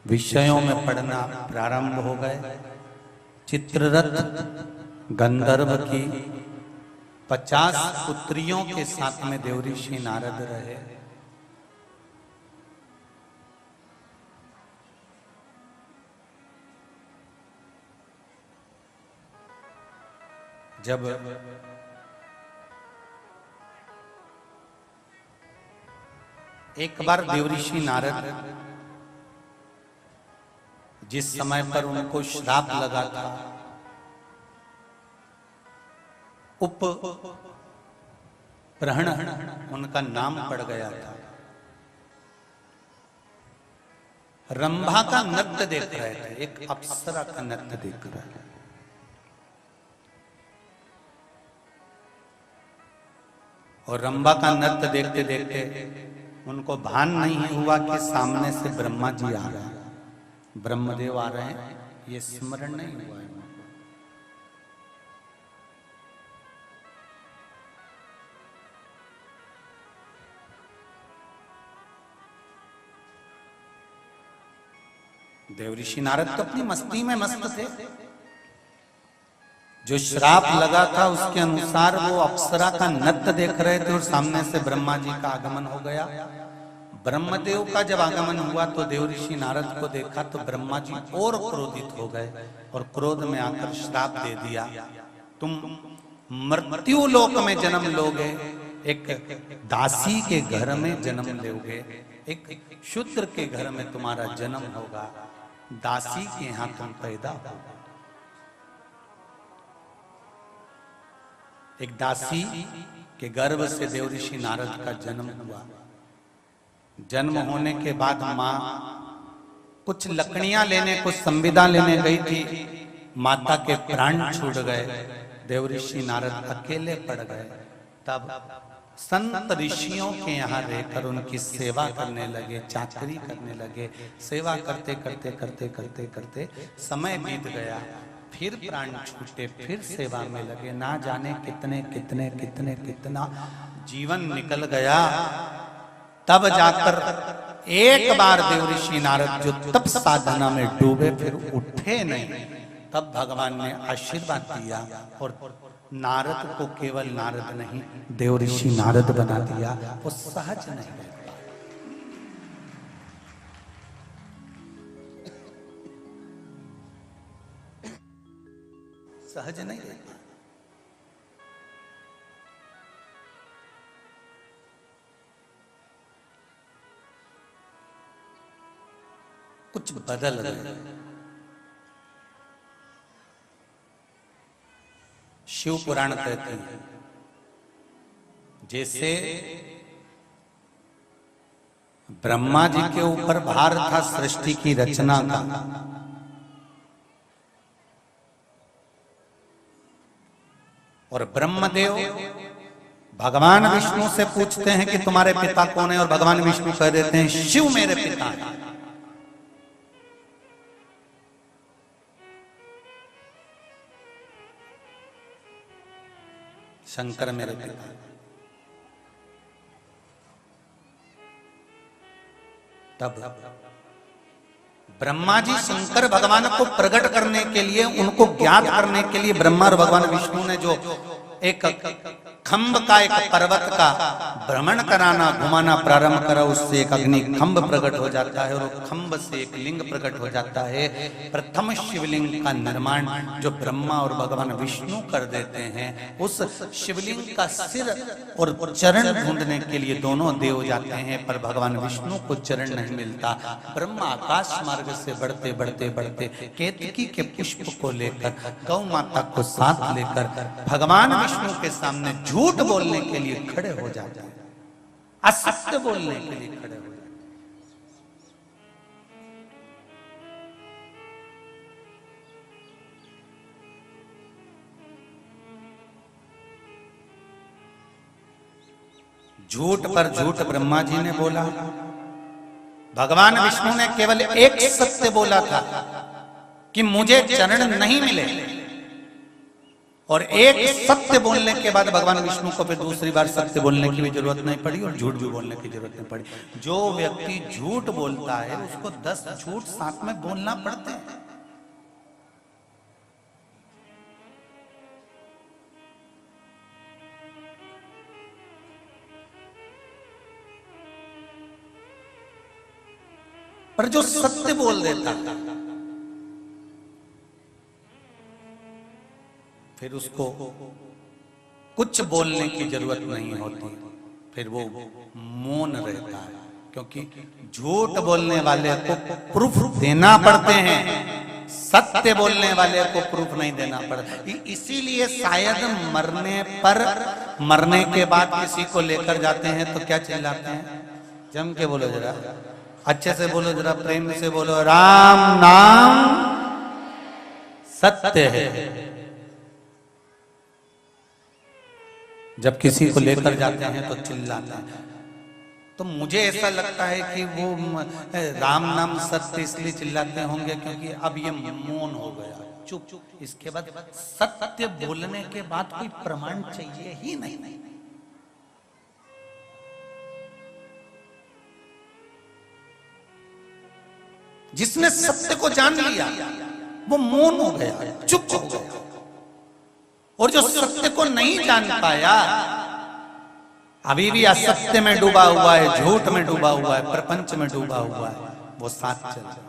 विषयों में पढ़ना प्रारंभ हो गए। चित्ररथ गंधर्व की 50 पुत्रियों के साथ में देवऋषि नारद रहे। जब एक बार देवऋषि नारद जिस समय पर उनको श्राप लगा था, उप प्रहण उनका नाम पड़ गया था, रंभा का नृत्य देख रहे थे, एक अप्सरा का नृत्य देख रहे थे। और रंभा का नृत्य देखते देखते उनको भान नहीं हुआ कि सामने से ब्रह्मा जी आ रहे हैं, ब्रह्मदेव आ रहे हैं, ये स्मरण नहीं हुआ है। देवऋषि नारद तो अपनी मस्ती में मस्त थे। जो श्राप लगा था उसके अनुसार वो अप्सरा का नृत्य देख रहे थे और सामने से ब्रह्मा जी का आगमन हो गया। ब्रह्मदेव का जब आगमन हुआ तो देवऋषि नारद को देखा तो ब्रह्मा जी और क्रोधित हो गए और क्रोध में आकर श्राप दे दिया, तुम मृत्यु लोक में जन्म लोगे, एक दासी के घर में जन्म लोगे, एक शूद्र के घर में तुम्हारा जन्म होगा, दासी के यहां तुम पैदा हो। एक दासी के गर्भ से देवऋषि नारद का जन्म हुआ। जन्म होने के बाद मां कुछ लकड़ियां लेने, कुछ संविदा लेने गई थी, माता के प्राण छूट गए, देवऋषि नारद अकेले पड़ गए। तब संत ऋषियों के यहाँ रहकर उनकी सेवा करने लगे, चाकरी करने लगे। सेवा करते करते करते करते करते समय बीत गया, फिर प्राण छूटे, फिर सेवा में लगे। ना जाने कितने कितने कितने कितना जीवन निकल गया। तब जाकर एक बार देवऋषि नारद जो तप साधना में डूबे फिर उठे नहीं, तब भगवान ने आशीर्वाद दिया और नारद को केवल नारद नहीं देवऋषि नारद बना दिया। वो सहज नहीं रहता, सहज नहीं रहता। कुछ बदल गए। शिव पुराण कहते हैं जैसे ब्रह्मा जी के ऊपर भार था सृष्टि की रचना का, और ब्रह्मदेव भगवान विष्णु से पूछते हैं कि तुम्हारे पिता कौन है, और भगवान विष्णु कह देते हैं शिव मेरे पिता है। शंकर मेरे पिता। तब ब्रह्मा जी शंकर भगवान को प्रकट करने के लिए, उनको ज्ञात करने के लिए ब्रह्मा और भगवान विष्णु ने जो एक खंभ का, एक पर्वत का भ्रमण कराना, घुमाना प्रारंभ करा, उससे एक अग्नि खंभ प्रकट हो जाता है और खंभ से एक लिंग प्रकट हो जाता है। प्रथम शिवलिंग का निर्माण जो ब्रह्मा और भगवान विष्णु कर देते हैं, उस शिवलिंग का सिर और चरण ढूंढने के लिए दोनों देव जाते हैं, पर भगवान विष्णु को चरण नहीं मिलता। ब्रह्मा आकाश मार्ग से बढ़ते बढ़ते बढ़ते केतकी के पुष्प को लेकर, गौ माता को साथ लेकर भगवान विष्णु के सामने झूठ बोलने के लिए खड़े हो जाते हैं, असत्य बोलने के लिए खड़े हो जाते हैं। झूठ पर झूठ ब्रह्मा जी ने बोला, भगवान विष्णु ने केवल एक सत्य बोला था कि मुझे चरण नहीं मिले, और एक सत्य बोलने के बाद भगवान विष्णु को फिर दूसरी बार सत्य बोलने की भी जरूरत नहीं पड़ी और झूठ भी बोलने की जरूरत नहीं पड़ी। जो व्यक्ति झूठ बोलता है उसको 10 झूठ साथ में बोलना पड़ते हैं। पर जो सत्य बोल देता फिर उसको कुछ बोलने की जरूरत नहीं होती, फिर वो मौन रहता है, क्योंकि झूठ बोलने वाले को प्रूफ देना पड़ते हैं, सत्य बोलने वाले को प्रूफ नहीं देना पड़ता। इसीलिए शायद मरने के बाद किसी को लेकर जाते हैं तो क्या चिल्लाते हैं? जम के बोलो जरा, अच्छे से बोलो जरा, प्रेम से बोलो, राम नाम सत्य है। जब किसी को लेकर जाते हैं तो चिल्लाते हैं। तो मुझे ऐसा लगता है कि वो राम नाम सत्य इसलिए चिल्लाते होंगे क्योंकि अब ये मौन हो गया, चुप। इसके बाद सत्य बोलने के बाद कोई प्रमाण चाहिए ही नहीं। जिसने सत्य को जान लिया वो मौन हो गया, चुप हो गया। और जो सत्य को नहीं जान पाया अभी भी असत्य में डूबा हुआ है, झूठ में डूबा हुआ है, प्रपंच में डूबा हुआ है, वो साथ चल रहा है।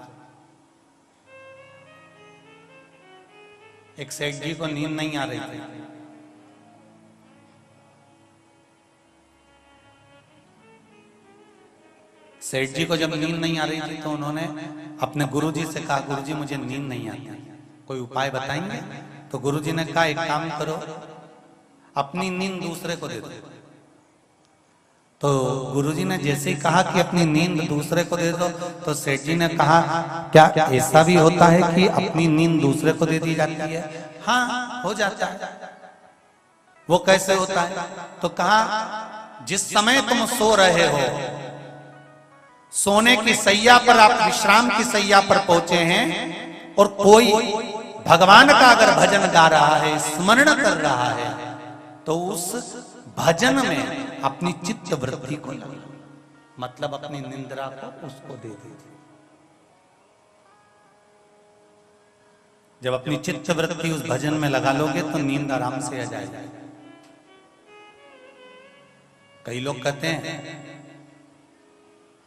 एक सेठ जी को नींद नहीं आ रही थी, सेठ जी को जब नींद नहीं आ रही थी तो उन्होंने अपने गुरुजी से कहा, गुरुजी मुझे नींद नहीं आती, कोई उपाय बताएंगे? तो गुरुजी ने कहा, एक काम करो, अपनी नींद दूसरे को दे दो। तो गुरुजी ने जैसे ही कहा कि अपनी नींद दूसरे को दे दो, तो सेठ जी ने कहा, क्या ऐसा भी होता है कि अपनी नींद दूसरे को दे दी जाती है? हाँ, हो जाता है। वो कैसे होता है? तो कहा, जिस समय तुम सो रहे हो, सोने की सैया पर, आप विश्राम की सैया पर पहुंचे हैं और कोई भगवान का अगर भजन गा रहा है, स्मरण कर रहा है, तो उस भजन में अपनी चित्त वृत्ति को लगा, मतलब अपनी निंद्रा को उसको दे दीजिए। जब अपनी चित्त वृत्ति उस भजन में लगा लोगे तो नींद आराम से आ जाएगी। कई लोग कहते हैं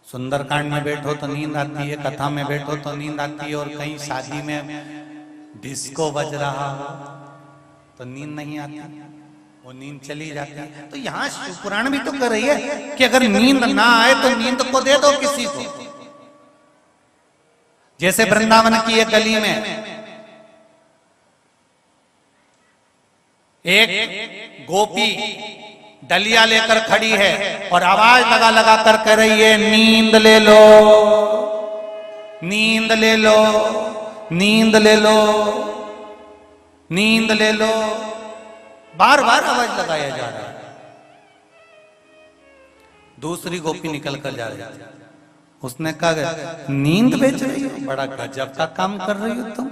सुंदरकांड में बैठो तो नींद आती है, कथा में बैठो तो नींद आती है, और कहीं शादी में डिस्को बज रहा हो तो नींद नहीं आती, वो नींद चली जाती है। तो यहाँ शिव पुराण भी तो कर रही है कि अगर नींद ना आए तो नींद को दे दो किसी को। जैसे वृंदावन की एक गली में एक गोपी डलिया लेकर खड़ी है और आवाज लगा लगा कर कह रही है, नींद ले लो, नींद ले लो, नींद ले लो, नींद ले लो, बार बार आवाज लगाया जा रहा है। दूसरी गोपी निकल कर जा रही है, उसने कहा, नींद बेच रही हो, बड़ा गजब का काम कर रही हो तुम।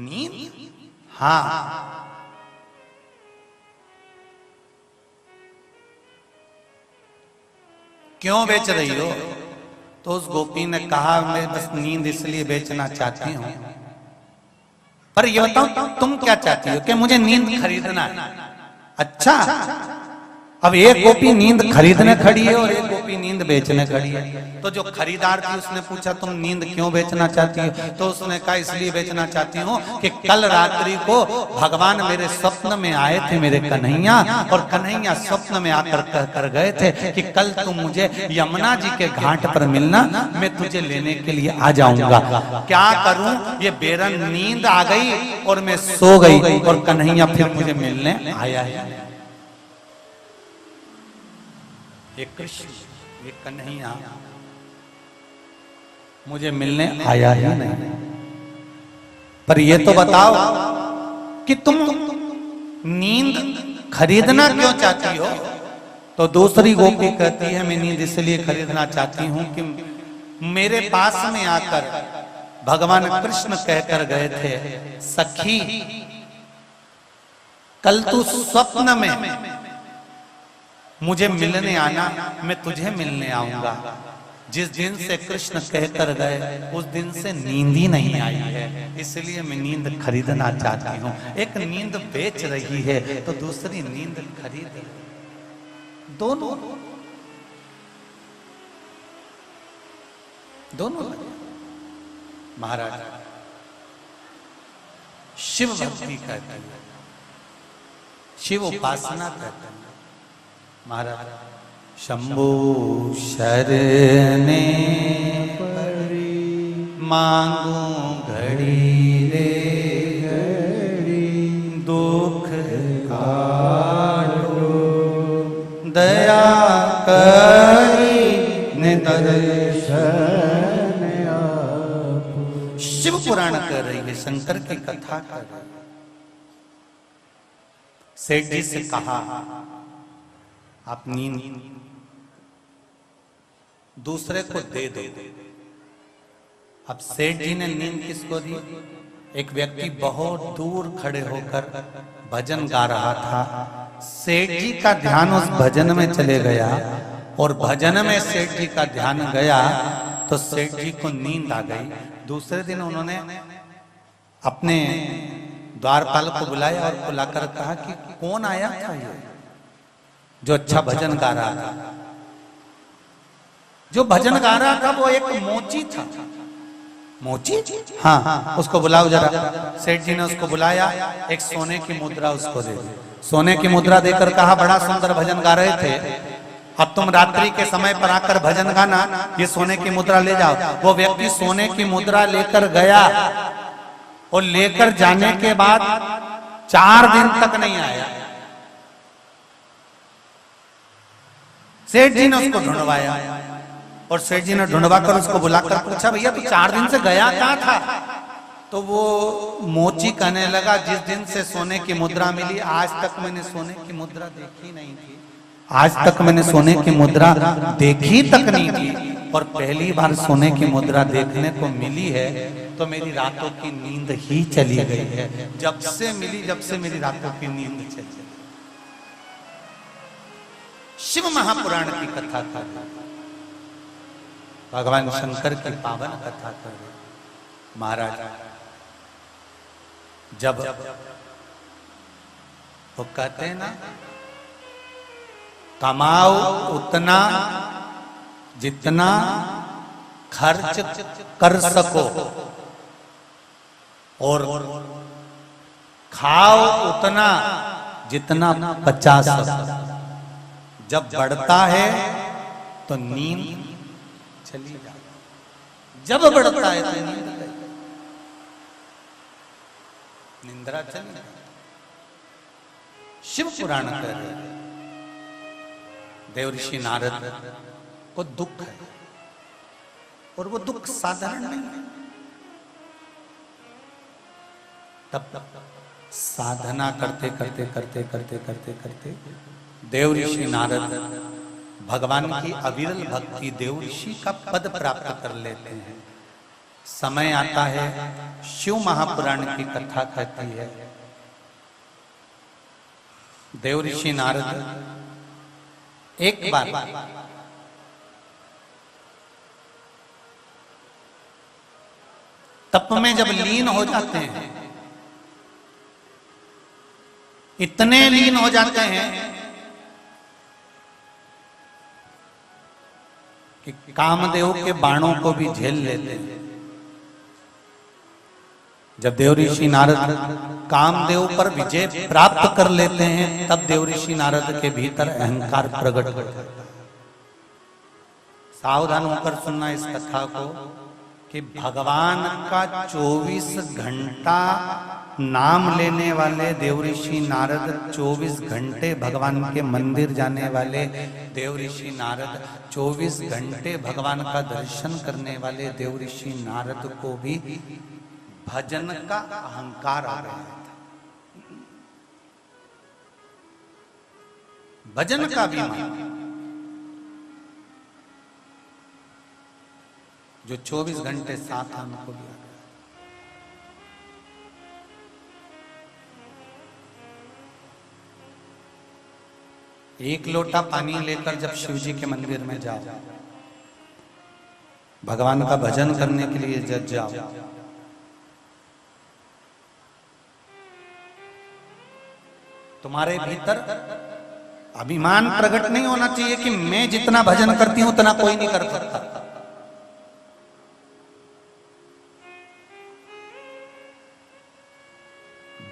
नींद? हाँ। क्यों बेच रही हो? तो उस गोपी ने कहा, मैं बस नींद इसलिए बेचना चाहती हूं, पर ये बताओ तुम क्या चाहती हो? कि मुझे नींद खरीदना है। अच्छा, अब एक गोपी नींद खरीदने खड़ी है और एक गोपी नींद बेचने खड़ी है। तो जो खरीदार थी उसने पूछा, तुम नींद क्यों बेचना चाहती हो? तो उसने कहा, इसलिए बेचना चाहती हूँ कि कल रात्रि को भगवान मेरे स्वप्न में आए थे, मेरे कन्हैया, और कन्हैया स्वप्न में आकर कह कर गए थे कि कल तुम मुझे यमुना जी के घाट पर मिलना, मैं तुझे लेने के लिए आ जाऊंगा। क्या करूं, ये बेरन नींद आ गई और मैं सो गई और कन्हैया फिर मुझे मिलने आया है। ये कृष्ण, ये कन्हैया मुझे मिलने आया ही नहीं। पर ये तो बताओ कि तुम नींद खरीदना क्यों चाहती हो? तो दूसरी गोपी कहती है, मैं नींद इसलिए खरीदना चाहती हूं कि मेरे पास में आकर भगवान कृष्ण कहकर गए थे, सखी कल तू स्वप्न में मुझे मिलने आना, मैं तुझे मिलने आऊंगा। जिस दिन से कृष्ण कहकर गए उस दिन से नींद ही नहीं आई है, इसलिए मैं नींद खरीदना चाहती हूँ। एक नींद बेच रही है तो दूसरी नींद खरीद, दोनों दोनों। महाराज शिव भक्ति कहते हैं, शिव उपासना कहते हैं। महाराज शंभु शरणे पड़ी मांगू घड़ी रे घड़ी दुख काटो दया करी ने दर्शन आपो। शिव पुराण कर रही है, शंकर की कथा कर रही है। सेठ जी से कहा आप नींद दूसरे को दे दो। अब सेठ जी ने नींद किसको दी? एक व्यक्ति बहुत दूर खड़े होकर भजन गा रहा था। सेठ जी का ध्यान उस भजन में चले गया और भजन में सेठ जी का ध्यान गया तो सेठ जी को नींद आ गई। दूसरे दिन उन्होंने अपने द्वारपाल को बुलाया और बुलाकर कहा कि कौन आया था ये जो अच्छा भजन गा रहा था? जो भजन गा रहा था वो एक मोची था। मोची? हाँ, उसको बुलाओ जरा। सेठ जी ने उसको बुलाया, एक सोने की मुद्रा उसको दे दी। सोने की मुद्रा देकर कहा बड़ा सुंदर भजन गा रहे थे, अब तुम रात्रि के समय पर आकर भजन गाना, ये सोने की मुद्रा ले जाओ। वो व्यक्ति सोने की मुद्रा लेकर गया और लेकर जाने के बाद 4 दिन तक नहीं आया। सेठ जी ने उसको ढूंढवाया और सेठ जी ने ढूंढवा कर उसको बुलाकर पूछा भैया तू 4 दिन से गया कहाँ था? तो वो मोची कहने लगा जिस दिन से सोने की मुद्रा मिली आज तक मैंने सोने की मुद्रा देखी नहीं थी। आज तक मैंने सोने की मुद्रा देखी तक नहीं थी और पहली बार सोने की मुद्रा देखने को मिली है तो मेरी रातों की नींद ही चली गई है। जब से मिली, जब से मेरी रातों की नींद चली गई। शिव महापुराण की कथा कर भगवान शंकर की पावन कथा कर महाराज। जब वो कहते हैं ना कमाओ उतना जितना खर्च कर सको और खाओ उतना जितना पचा सको। जब बढ़ता है तो नींद चली जाती, जब बढ़ता है तो नींद गई, निंद्रा चली जाती। शिव पुराण कर रहे देवऋषि नारद को दुख है और वो दुख साधारण नहीं है। तब साधना करते करते करते करते करते करते देवऋषि नारद भगवान की अविरल भक्ति देवऋषि का पद प्राप्त कर लेते हैं। समय आता है शिव महापुराण की कथा कहती है देवऋषि नारद एक बार तप में जब लीन हो जाते हैं, इतने लीन हो जाते हैं कि कामदेव के बाणों को भी झेल लेते हैं। जब देवऋषि नारद कामदेव पर विजय प्राप्त कर लेते हैं तब देवऋषि नारद के भीतर अहंकार प्रकट हो जाता है। सावधान होकर सुनना इस कथा को कि भगवान का 24 घंटा नाम लेने वाले देवऋषि नारद, 24 घंटे भगवान के मंदिर जाने वाले देवऋषि नारद, 24 घंटे भगवान का दर्शन करने वाले देवऋषि नारद को भी भजन का अहंकार आ गया था। भजन का अभिमान जो 24 घंटे साथ हमको भी आ गया। एक लोटा पानी लेकर जब शिव जी के मंदिर में जाओ, भगवान का भजन करने के लिए जब जाओ, तुम्हारे भीतर अभिमान प्रकट नहीं होना चाहिए कि मैं जितना भजन करती हूं उतना कोई नहीं कर सकता।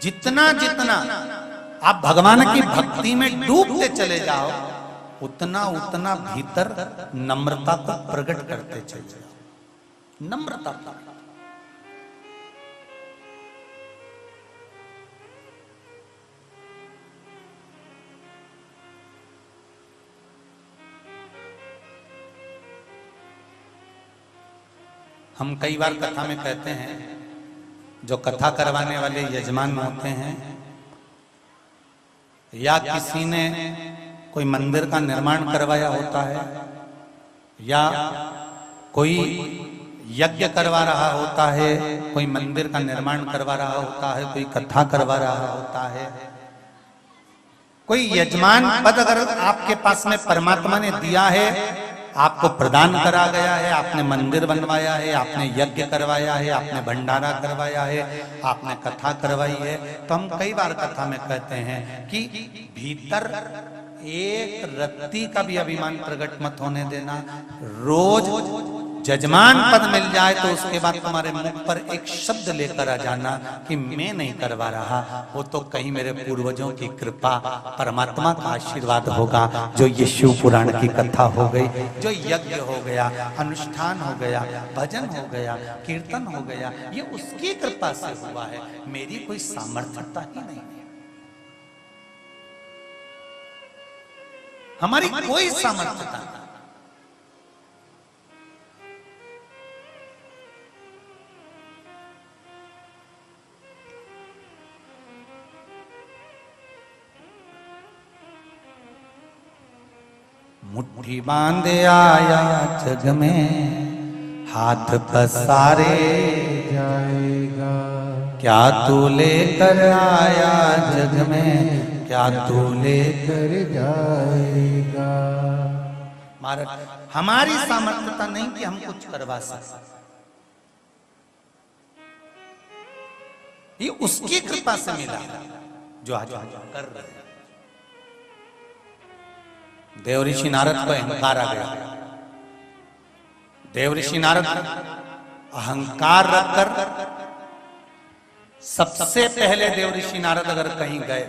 जितना जितना आप भगवान की भक्ति में डूबते चले जाओ, उतना उतना भीतर नम्रता को प्रकट करते चले जाओ। नम्रता हम कई बार कथा में कहते हैं, जो कथा करवाने वाले यजमान होते हैं या किसी ने कोई मंदिर का निर्माण करवाया होता है या कोई यज्ञ करवा रहा होता है, कोई मंदिर का निर्माण करवा रहा होता है, कोई कथा करवा रहा होता है, कोई यजमान पद अगर आपके पास में परमात्मा ने दिया है, आपको प्रदान करा गया है, आपने मंदिर बनवाया है, आपने यज्ञ करवाया है, आपने भंडारा करवाया है, आपने कथा करवाई है, तो हम कई बार कथा में कहते हैं कि भीतर एक रत्ती का भी अभिमान प्रकट मत होने देना। रोज जजमान पद मिल जाए तो उसके बाद तुम्हारे मुख पर एक शब्द लेकर आ जाना कि मैं नहीं करवा रहा, वो तो कहीं मेरे पूर्वजों की कृपा, परमात्मा का आशीर्वाद होगा। जो ये शिव पुराण की कथा हो गई, जो यज्ञ हो गया, अनुष्ठान हो गया, भजन हो गया, कीर्तन हो गया, ये उसकी कृपा से हुआ है, मेरी कोई सामर्थ्यता ही नहीं है, हमारी कोई सामर्थ्यता नहीं। मुट्ठी बांधे आया जग में, हाथ पसारे जाएगा, क्या तू लेकर आया जग में, क्या तू लेकर कर जाएगा। हमारी सामर्थ्यता नहीं कि हम कुछ करवा सकते, ये उसकी कृपा से मिला जो आज कर रहे हैं। देव ऋषि नारद को अहंकार आ गया। देव ऋषि नारद अहंकार रखकर सबसे पहले देव ऋषि नारद अगर कहीं गए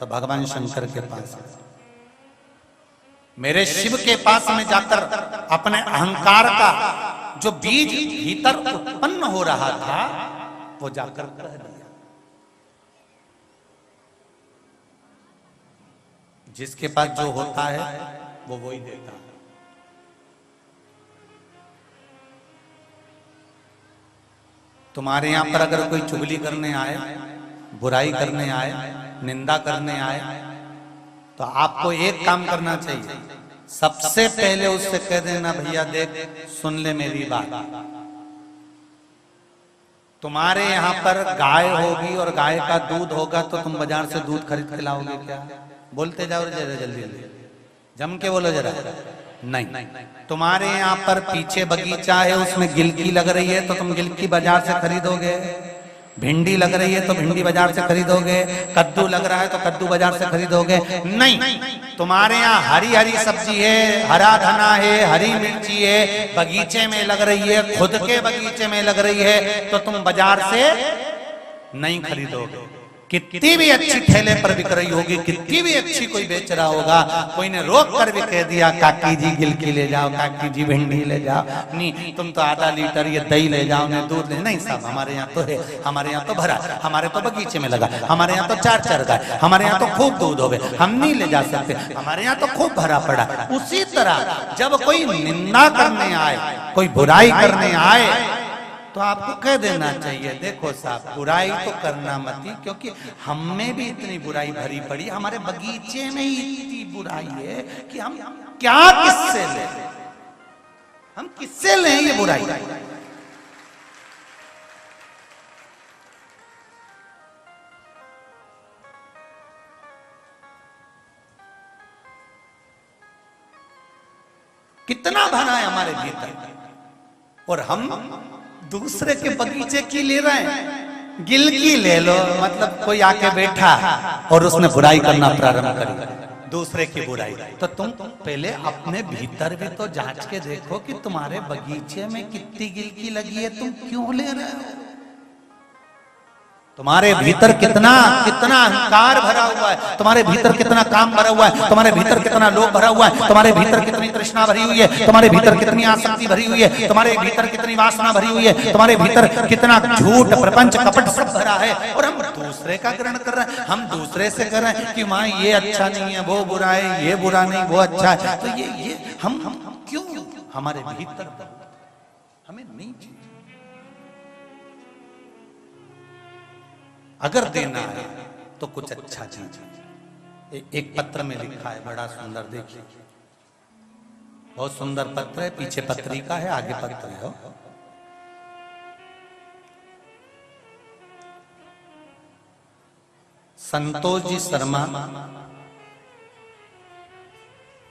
तो भगवान शंकर के पास, मेरे शिव के पास में जाकर अपने अहंकार का जो बीज भीतर उत्पन्न हो रहा था वो जाकर कह दिया। जिसके पास जो होता है वो वही देता है। तुम्हारे यहां पर अगर कोई चुगली करने आए, बुराई करने आए, निंदा करने आए, तो आपको एक काम करना चाहिए, सबसे पहले उससे कह देना, भैया देख सुन ले मेरी बात, तुम्हारे यहाँ पर गाय होगी और गाय का दूध होगा तो तुम बाजार से दूध खरीद के लाओगे क्या? बोलते जाओ जरा जल्दी जम के बोलो जरा। नहीं, तुम्हारे यहाँ पर पीछे बगीचा है, उसमें गिलकी लग रही है तो तुम गिलकी बाजार से खरीदोगे, भिंडी लग रही है तो भिंडी बाजार से खरीदोगे, कद्दू लग रहा है तो कद्दू बाजार से खरीदोगे। नहीं, तुम्हारे यहाँ हरी हरी सब्जी है, हरा धना है, हरी मिर्ची है, बगीचे में लग रही है, खुद के बगीचे में लग रही है, तो तुम बाजार से नहीं खरीदोगे। कितनी भी अच्छी ठेले पर बिक रही होगी, कितनी भी अच्छी कोई बेच रहा होगा, कोई ने रोक कर भी कह दिया काकी जी गिलकी ले जाओ, काकी जी भिंडी ले जाओ, नहीं तुम तो आधा लीटर ये दही ले जाओ, नहीं दूध ले, नहीं साहब हमारे यहाँ तो है, हमारे यहाँ तो भरा, हमारे तो बगीचे में लगा, हमारे यहाँ तो चार गाय, हमारे यहाँ तो खूब दूध हो गए, हम नहीं ले जा सकते, हमारे यहाँ तो खूब भरा पड़ा। उसी तरह जब कोई निंदा करने आए, कोई बुराई करने आए, तो आपको कह देना चाहिए, देखो साहब बुराई तो करना मत ही, क्योंकि हम में भी इतनी बुराई भरी पड़ी, हमारे बगीचे में ही इतनी बुराई है कि हम क्या किससे लें, हम किससे लें ये बुराई। कितना भरा है हमारे भीतर, और हम दूसरे के बगीचे की ले रहे हैं। गिलकी ले लो, मतलब कोई आके बैठा और उसने बुराई करना प्रारंभ करी, दूसरे की बुराई, तो तुम पहले अपने भीतर भी तो जांच के देखो कि तुम्हारे बगीचे में कितनी गिलकी लगी है, तुम क्यों ले रहे हो? तुम्हारे भीतर कितना कितना अहंकार भरा हुआ है, तुम्हारे भीतर कितना काम भरा हुआ है, तुम्हारे भीतर कितना लोभ भरा हुआ है, तुम्हारे भीतर कितनी तृष्णा भरी हुई है, तुम्हारे भीतर कितनी आसक्ति भरी हुई है, तुम्हारे भीतर कितनी वासना भरी हुई है, तुम्हारे भीतर कितना झूठ प्रपंच कपट सब भरा है। और हम दूसरे का ग्रहण कर रहे हैं, हम दूसरे से कर रहे हैं कि माँ ये अच्छा नहीं है, वो बुरा है, ये बुरा नहीं वो अच्छा है। तो ये हम क्यों हमारे भीतर हमें नहीं चाहिए। अगर देना है तो कुछ अच्छा चाहिए। एक पत्र में लिखा है, बड़ा सुंदर, देखिए बहुत सुंदर पत्र है, पीछे पत्रिका है, आगे पत्र है। संतोष जी शर्मा,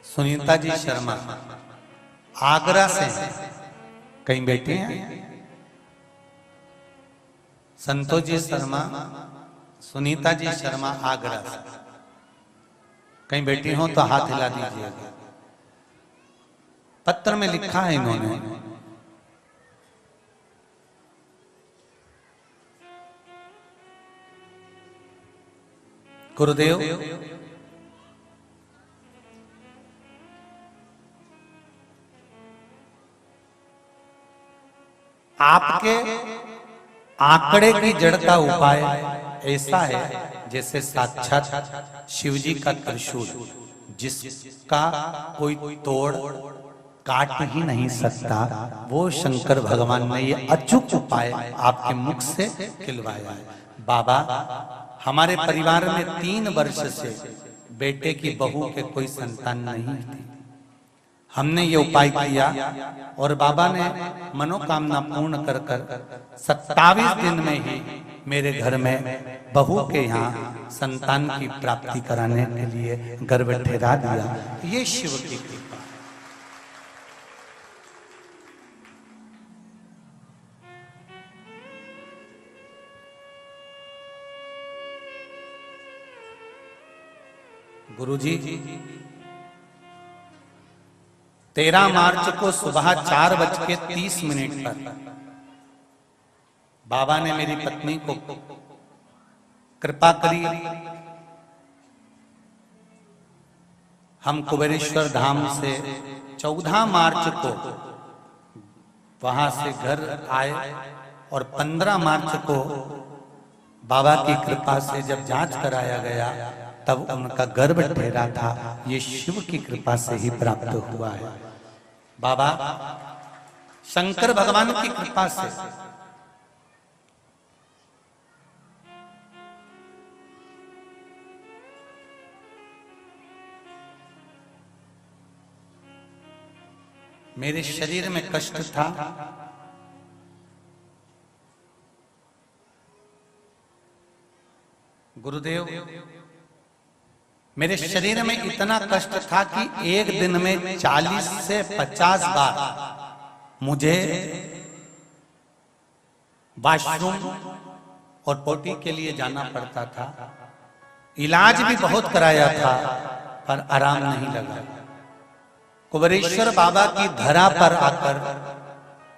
सुनीता जी शर्मा आगरा से, कहीं बैठे हैं। संतोष जी शर्मा, सुनीता जी शर्मा आगरा से, कहीं बैठी हो तो हाथ हिला दीजिएगा। पत्र में लिखा है इन्होंने, गुरुदेव आपके आंकड़े की जड़ का उपाय ऐसा है जैसे साक्षात शिवजी का त्रिशूल, जिसका कोई तोड़ काट ही नहीं सकता, वो शंकर भगवान ने ये अचूक उपाय आपके मुख से खिलवाया है। बाबा, हमारे परिवार में 3 वर्ष से बेटे की बहू के कोई संतान नहीं थी। हमने ये उपाय किया और बाबा ने मनोकामना पूर्ण कर 27 दिन में ही मेरे घर में बहू के यहाँ संतान की प्राप्ति कराने के लिए गर्भ ठहरा दिया। ये शिव की कृपा। गुरुजी 13 मार्च को सुबह 4:30 पर बाबा ने मेरी पत्नी को कृपा करी। हम कुबेरेश्वर धाम से 14 मार्च को वहां से घर आए और 15 मार्च को बाबा की कृपा से जब जांच कराया गया तब उनका गर्भ ठहरा था। ये शिव की कृपा से ही प्राप्त हुआ है। बाबा शंकर भगवान की कृपा से मेरे शरीर में कष्ट था, गुरुदेव मेरे शरीर में इतना कष्ट था कि एक दिन में 40 से 50 बार मुझे वॉशरूम और पोटी के लिए जाना पड़ता था। इलाज भी बहुत कराया था पर आराम नहीं लगा। कुबेरेश्वर बाबा की धरा पर आकर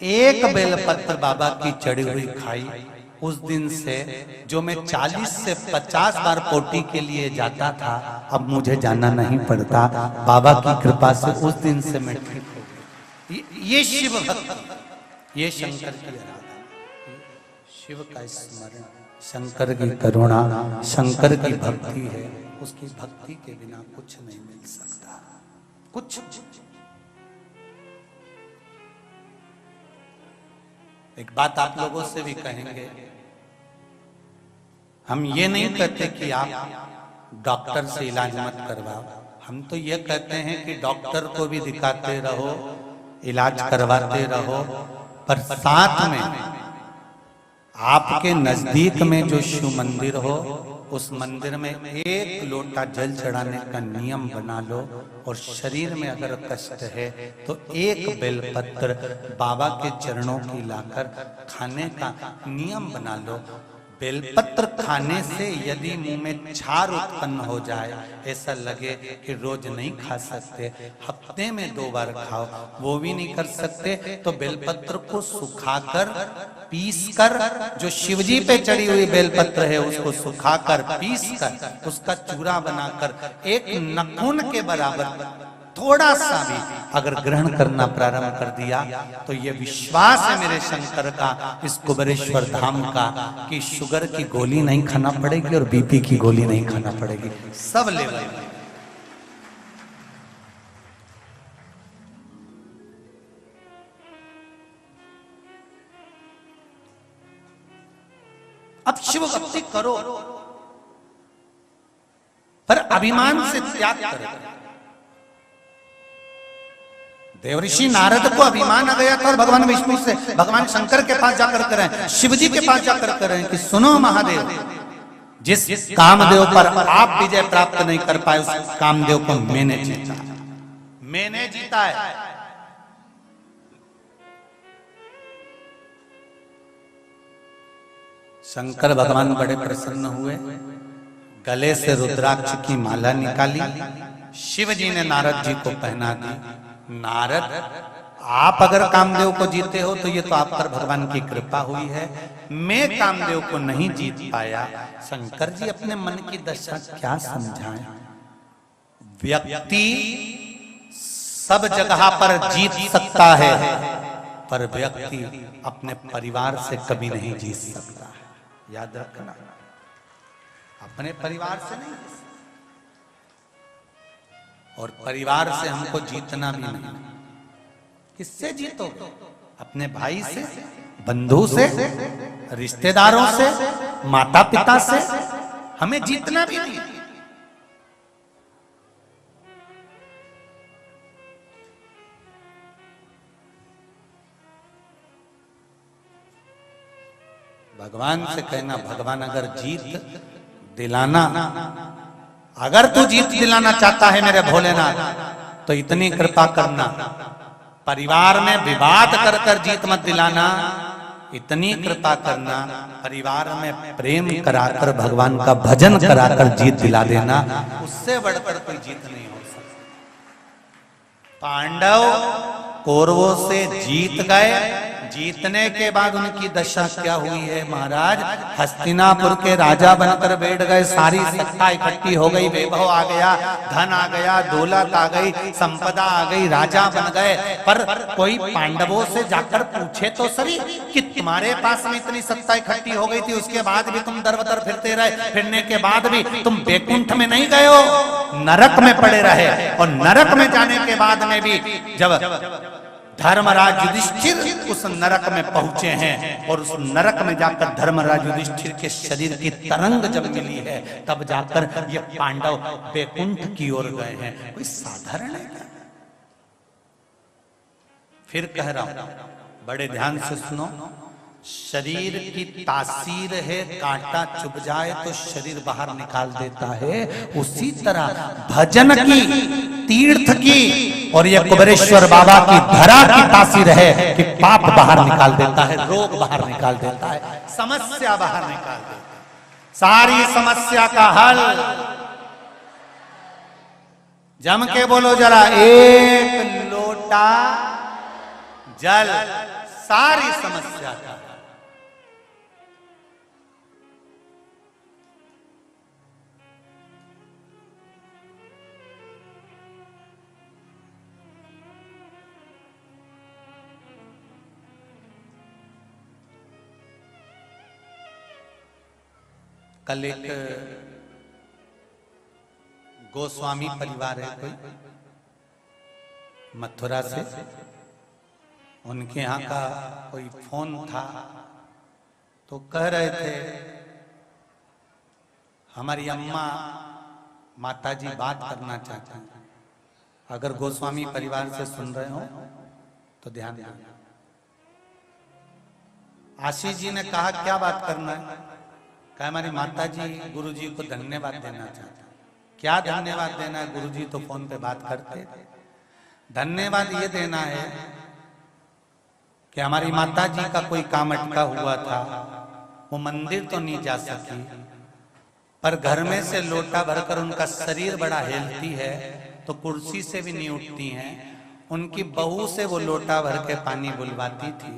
एक बेलपत्र बाबा की चढ़ी हुई खाई। उस दिन से जो मैं 40 से 50 बार पोटी के लिए जाता था, अब मुझे जाना नहीं पड़ता। बाबा की कृपा से उस दिन से मैं ठीक हो गया। ये शिव भक्ति, ये शंकर की आराधना, शिव का स्मरण, शंकर की करुणा, शंकर की भक्ति है। उसकी भक्ति के बिना कुछ नहीं मिल सकता, कुछ। एक बात आप लोगों से भी कहेंगे, हम ये नहीं कहते कि आप डॉक्टर से इलाज मत करवाओ। हम तो ये कहते हैं कि डॉक्टर को भी दिखाते रहो, इलाज करवाते रहो, पर साथ में आपके नजदीक में जो शिव मंदिर हो उस मंदिर में 1 लोटा जल चढ़ाने का नियम बना लो। और शरीर में अगर कष्ट है तो 1 बेलपत्र बाबा के चरणों की लाकर खाने का नियम बना लो। बेलपत्र खाने से यदि मुंह में छार उत्पन्न हो जाए, ऐसा लगे कि रोज नहीं खा सकते, हफ्ते में 2 बार खाओ, वो भी नहीं कर सकते, तो बेलपत्र को सुखाकर पीसकर, जो शिवजी पे चढ़ी हुई बेलपत्र है उसको सुखाकर पीसकर उसका चूरा बनाकर एक नखून के बराबर थोड़ा सा भी अगर ग्रहण करना प्रारंभ कर दिया तो ये विश्वास है मेरे शंकर का, इस कुबेरेश्वर धाम का, कि शुगर की गोली नहीं खाना पड़ेगी और बीपी की गोली नहीं खाना पड़ेगी, सब लेवल में। अब शिव भक्ति करो पर अभिमान से त्याग करो। देवऋषि नारद को अभिमान आ गया था और भगवान विष्णु से, भगवान शंकर के पास जाकर करें, शिव जी के पास जाकर करें कि सुनो महादेव, जिस कामदेव पर आप विजय प्राप्त नहीं कर पाए उस कामदेव को मैंने जीता, मैंने जीता है। शंकर भगवान बड़े प्रसन्न हुए, गले से रुद्राक्ष की माला निकाली, शिव जी ने नारद जी को पहना दी। नारद, आप अगर कामदेव को जीते हो तो ये तो आप पर भगवान की कृपा हुई है, मैं कामदेव को नहीं जीत पाया। शंकर जी अपने मन की दशा क्या समझाएं? व्यक्ति सब जगह पर जीत सकता है पर व्यक्ति अपने परिवार से कभी नहीं जीत सकता है, याद रखना, अपने परिवार से नहीं, और परिवार से हमको जीतना भी नहीं। किससे जीतो? अपने भाई से, बंधु से, रिश्तेदारों से, माता पिता से, हमें जीतना भी नहीं। भगवान से कहना, भगवान अगर जीत दिलाना, अगर तू जीत दिलाना चाहता है मेरे भोलेनाथ तो इतनी कृपा करना, परिवार में विवाद कर कर जीत मत दिलाना, इतनी कृपा करना, परिवार में प्रेम कराकर भगवान का भजन कराकर जीत दिला देना, उससे बढ़कर कोई जीत नहीं हो सकती। पांडव कौरवों से जीत गए, जीतने के बाद उनकी दशा क्या हुई है महाराज? हस्तिनापुर के राजा बनकर बैठ गए, सारी सत्ता इकट्ठी हो गई, वैभव आ गया, धन आ गया, दौलत आ गई, संपदा आ गई, राजा बन गए, पर कोई पांडवों से जाकर पूछे तो सही कि तुम्हारे पास में इतनी सत्ता इकट्ठी हो गई थी, उसके बाद भी तुम दर बदर फिरते रहे, फिरने के बाद भी तुम बैकुंठ में नहीं गए हो, नरक में पड़े रहे, और नरक में जाने के बाद में भी जब धर्मराज युधिष्ठिर उस नरक में पहुंचे हैं और उस नरक में जाकर धर्मराज युधिष्ठिर के शरीर की तरंग जब मिली है तब जाकर ये पांडव बैकुंठ की ओर गए हैं। कोई साधारण है क्या? फिर कह रहा हूं, बड़े ध्यान से सुनो, शरीर की तासीर है, कांटा चुभ जाए तो शरीर बाहर निकाल देता है, उसी तरह भजन की, तीर्थ की और ये कुबेरेश्वर बाबा की धरा की तासीर है कि पाप बाहर निकाल देता है, रोग बाहर निकाल देता है, समस्या बाहर निकाल देता है, सारी समस्या का हल। जम के बोलो जरा, एक लोटा जल, सारी समस्या का। कल एक गोस्वामी परिवार है कोई मथुरा से, उनके यहाँ का कोई फोन था तो कह रहे थे हमारी अम्मा माताजी बात करना चाहती हैं, अगर गोस्वामी परिवार से सुन रहे हो तो ध्यान दें। आशीष जी ने कहा क्या बात करना है? कहा हमारी माताजी गुरुजी को धन्यवाद देना चाहते। क्या धन्यवाद देना है? गुरुजी तो फोन पे बात करते थे। धन्यवाद ये देना है कि हमारी माताजी का कोई काम अटका हुआ था, वो मंदिर तो नहीं जा सकी, पर घर में से लोटा भरकर, उनका शरीर बड़ा हेल्थी है तो कुर्सी से भी नहीं उठती हैं, उनकी बहू से वो लोटा भर के पानी बुलवाती थी।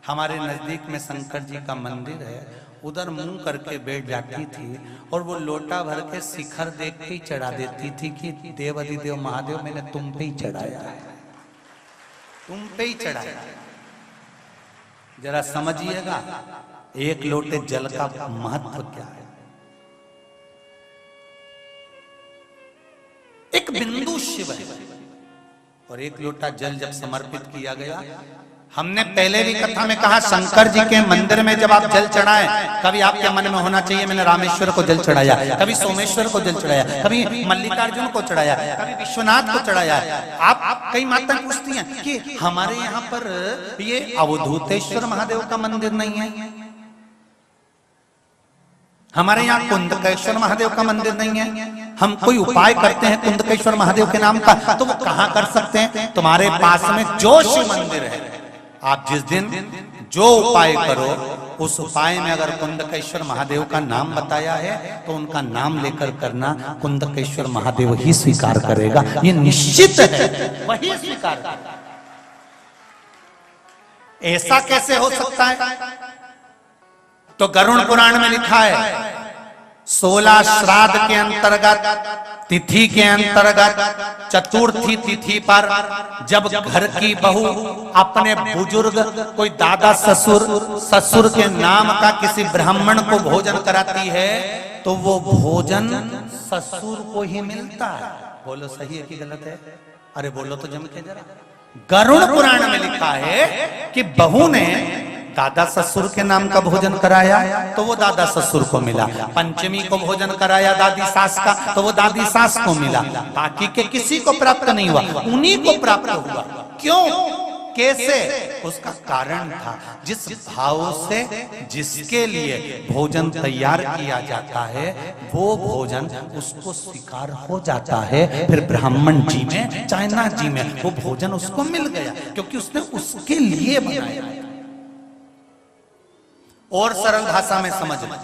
हमारे नजदीक में शंकर जी का मंदिर है, उधर मुंह करके बैठ जाती थी और वो लोटा भर के शिखर देख के ही चढ़ा देती थी कि देव अधिदेव महादेव मैंने तुम पे ही चढ़ाया है, तुम पे ही चढ़ाया। जरा समझिएगा एक लोटे जल का महत्व क्या है। एक बिंदु शिव है और एक लोटा जल जब समर्पित किया गया, हमने पहले भी कथा में कहा शंकर जी के मंदिर में जब आप जल चढ़ाएं, कभी आपके मन में होना चाहिए मैंने रामेश्वर को जल चढ़ाया, कभी सोमेश्वर को जल चढ़ाया, कभी मल्लिकार्जुन को चढ़ाया, कभी विश्वनाथ को चढ़ाया। आप कई माताएं पूछती हैं कि हमारे यहाँ पर ये अवधूतेश्वर महादेव का मंदिर नहीं है, हमारे यहाँ कुंदकेश्वर महादेव का मंदिर नहीं है, हम कोई उपाय करते हैं कुंदकेश्वर महादेव के नाम का, तो वो कहाँ कर सकते हैं? तुम्हारे पास में जो शिव मंदिर है, आप जिस दिन जो उपाय करो उस उपाय में अगर कुंदकेश्वर महादेव का नाम बताया है तो उनका नाम लेकर करना, कुंदकेश्वर महादेव ही स्वीकार करेगा, ये निश्चित है, वही स्वीकार करेगा। ऐसा कैसे हो सकता है? तो गरुड़ पुराण में लिखा है 16 श्राद्ध के अंतर्गत, तिथि के अंतर्गत, चतुर्थी तिथि पर जब घर की बहू अपने बुजुर्ग कोई दादा ससुर के नाम का किसी ब्राह्मण को भोजन कराती है तो वो भोजन ससुर को ही मिलता है। बोलो सही है कि गलत है? अरे बोलो तो जम के जरा। गरुड़ पुराण में लिखा है कि बहू ने दादा ससुर के नाम का भोजन कराया तो वो दादा ससुर को मिला, पंचमी को भोजन कराया दादी सास का तो वो दादी सास को मिला, बाकी के किसी को प्राप्त नहीं हुआ, उन्हीं को प्राप्त हुआ। क्यों? कैसे? उसका कारण था जिस भाव से जिसके लिए भोजन तैयार किया जाता है वो भोजन उसको स्वीकार हो जाता है। फिर ब्राह्मण जी में चाइना जी में वो भोजन उसको मिल गया क्योंकि उसने उसके लिए बनाया। और सरल भाषा में समझ लो,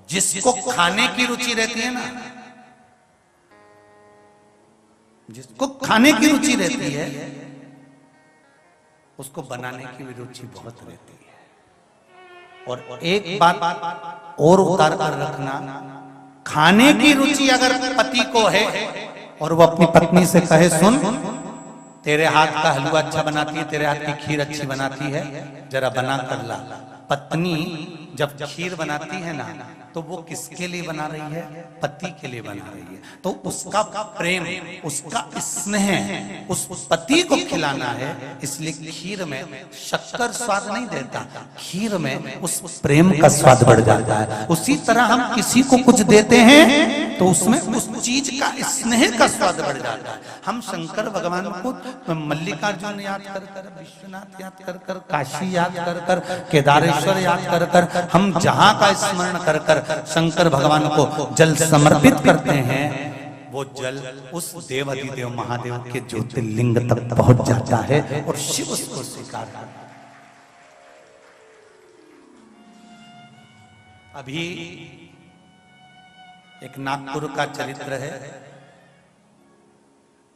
जिसको खाने की रुचि रहती है ना, जिसको खाने की रुचि रहती है उसको बनाने की भी रुचि बहुत रहती है। और एक बात और उतार कर रखना, खाने की रुचि अगर पति को है और वो अपनी पत्नी से कहे सुन तेरे हाथ का हलवा अच्छा बनाती है, तेरे हाथ की खीर अच्छी बनाती है, जरा बना कर ला। पत्नी जब खीर बनाती है ना तो वो किसके लिए बना रही है? पति के लिए बना रही है। तो उसका प्रेम, उसका स्नेह उस पति को खिलाना है, इसलिए खीर में शक्कर स्वाद नहीं देता, खीर में उस प्रेम का स्वाद बढ़ जाता है। उसी तरह हम किसी को कुछ देते हैं तो उसमें उस चीज का स्नेह का स्वाद बढ़ जाता है। हम शंकर भगवान को मल्लिकार्जुन याद कर कर, विश्वनाथ याद कर कर, काशी याद कर कर, केदारेश्वर याद कर कर, हम जहां का स्मरण कर कर शंकर भगवान को जल समर्पित करते हैं, वो जल उस देव अधिदेव महादेव के ज्योतिर्लिंग तक पहुंच जाता है और शिव उसको स्वीकार करता है। अभी एक नागपुर का चरित्र है।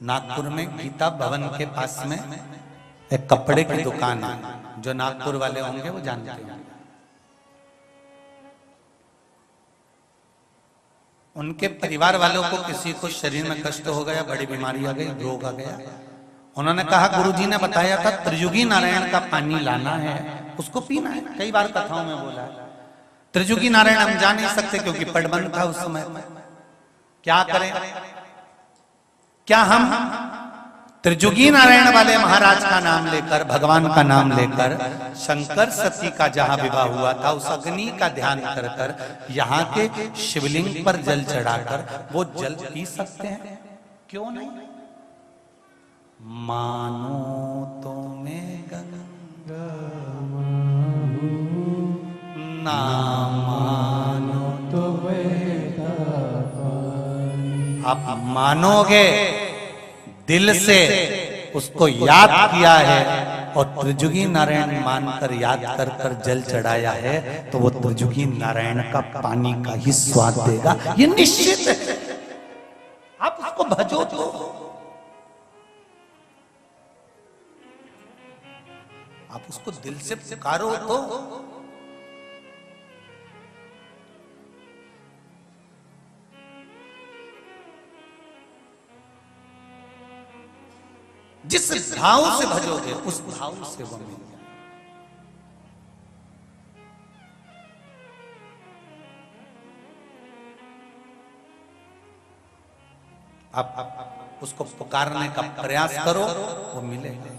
नागपुर में गीता भवन के पास में एक कपड़े की दुकान है, जो नागपुर वाले होंगे वो जानते होंगे। उनके परिवार वालों को किसी को शरीर में कष्ट हो गया, बड़ी बीमारी आ गई, रोग आ गया। उन्होंने कहा गुरुजी ने बताया था त्रियुगी नारायण का पानी लाना है, उसको पीना है। कई बार कथाओं में बोला है। त्रियुगी नारायण हम जा नहीं सकते क्योंकि पटबंद था उस समय। क्या करें? क्या हम त्रियुगी नारायण वाले महाराज का नाम लेकर, भगवान का नाम लेकर, शंकर सती का जहां विवाह हुआ था उस अग्नि का ध्यान कर कर यहाँ के शिवलिंग पर जल चढ़ाकर वो जल पी सकते हैं? क्यों नहीं? मानो तो मैं गंगा ना मानो तो आप मानोगे, दिल से उसको याद किया है और त्रिजुगी नारायण मानकर याद कर कर जल चढ़ाया है, तो वो त्रिजुगी नारायण का पानी का ही स्वाद देगा, ये निश्चित है। आप उसको भजो तो, आप उसको दिल से पुकारो तो। जिस भाव से भजोगे उस भाव से वो मिल जाए। आप उसको पुकारने का प्रयास करो, वो मिलेगा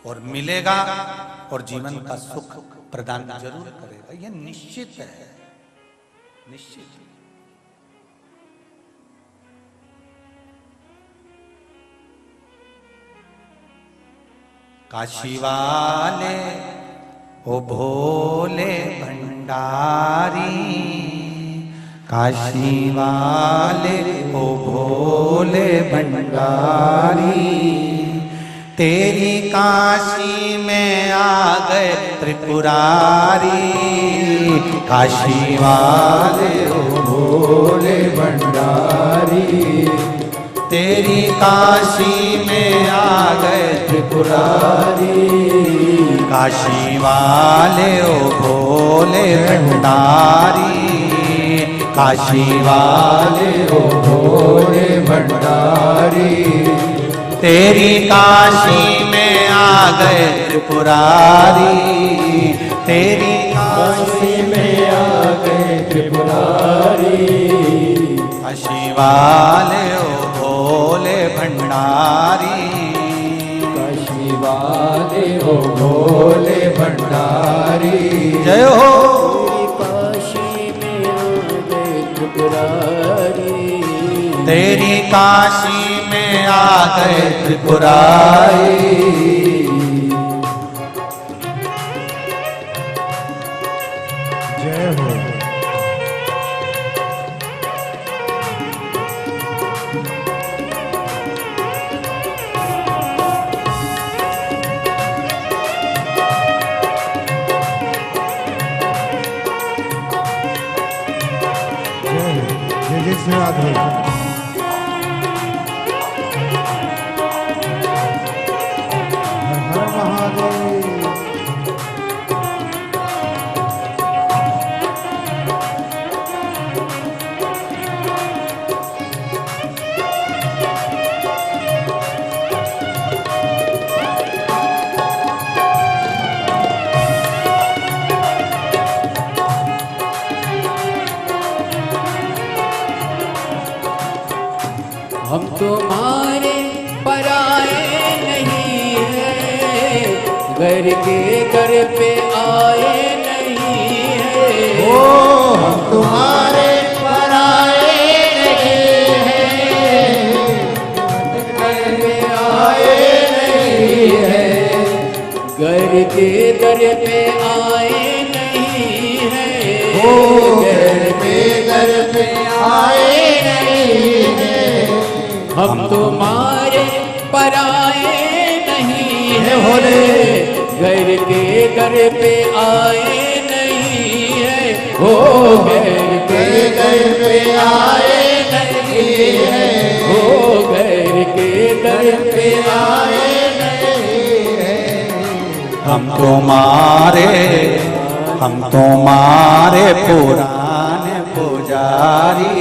और मिलेगा और जीवन का सुख प्रदान जरूर करेगा, यह निश्चित है, निश्चित। काशी वाले ओ भोले भंडारी, काशी वाले ओ भोले भंडारी, तेरी काशी में आ गए त्रिपुरारी, काशी वाले ओ भोले भंडारी, तेरी काशी में आ गए त्रिपुरारी, काशी वाले ओ भोले भंडारी, काशी वाले ओ भोले भंडारी, तेरी काशी में आ गए त्रिपुरारी, तेरी काशी में आ गए त्रिपुरारी, काशी वाले ओ भोले भंडारी, काशी वाले ओ भोले भंडारी, जय हो। काशी में आ गए त्रिपुरारी, तेरी काशी में आ गए त्रिपुरारी, जय हो। राधे हर हर महादेव। हम तुम्हारे पराए नहीं है, घर के घर पे आए नहीं है। ओ हम तुम्हारे पराए नहीं है, घर पे आए नहीं है, घर के घर पे आए नहीं है। ओ घर पे आए नहीं है। हम तुम्हारे पराए नहीं है, घर के घर पे आए नहीं है। हो घर के घर पे आए नहीं है, हो घर के घर पे आए नहीं है। हम तुम्हारे पुराने पुजारी,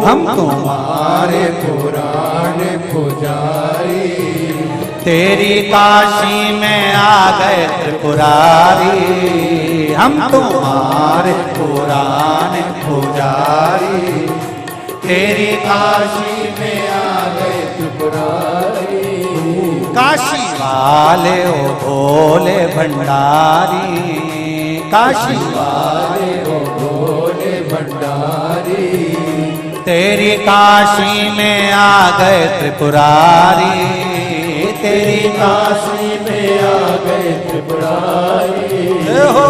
हम तुम्हारे पुराने पुजारी, तेरी काशी में आ गए त्रिपुरारी। हम तुम्हारे पुराने पुजारी, तेरी काशी में आ गए त्रिपुरारी। काशी वाले ओ भोले भंडारी, काशी वाले ओ भोले भंडारी, तेरी काशी में आ गए त्रिपुरारी, तेरी काशी में आ गए त्रिपुरारी। हो।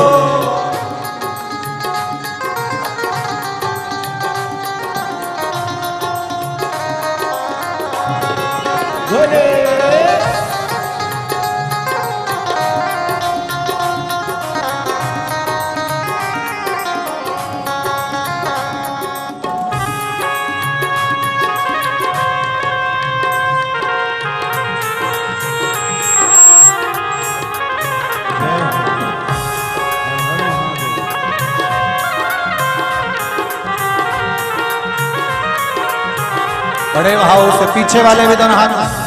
बड़े भाव से पीछे वाले भी दोनों हाथ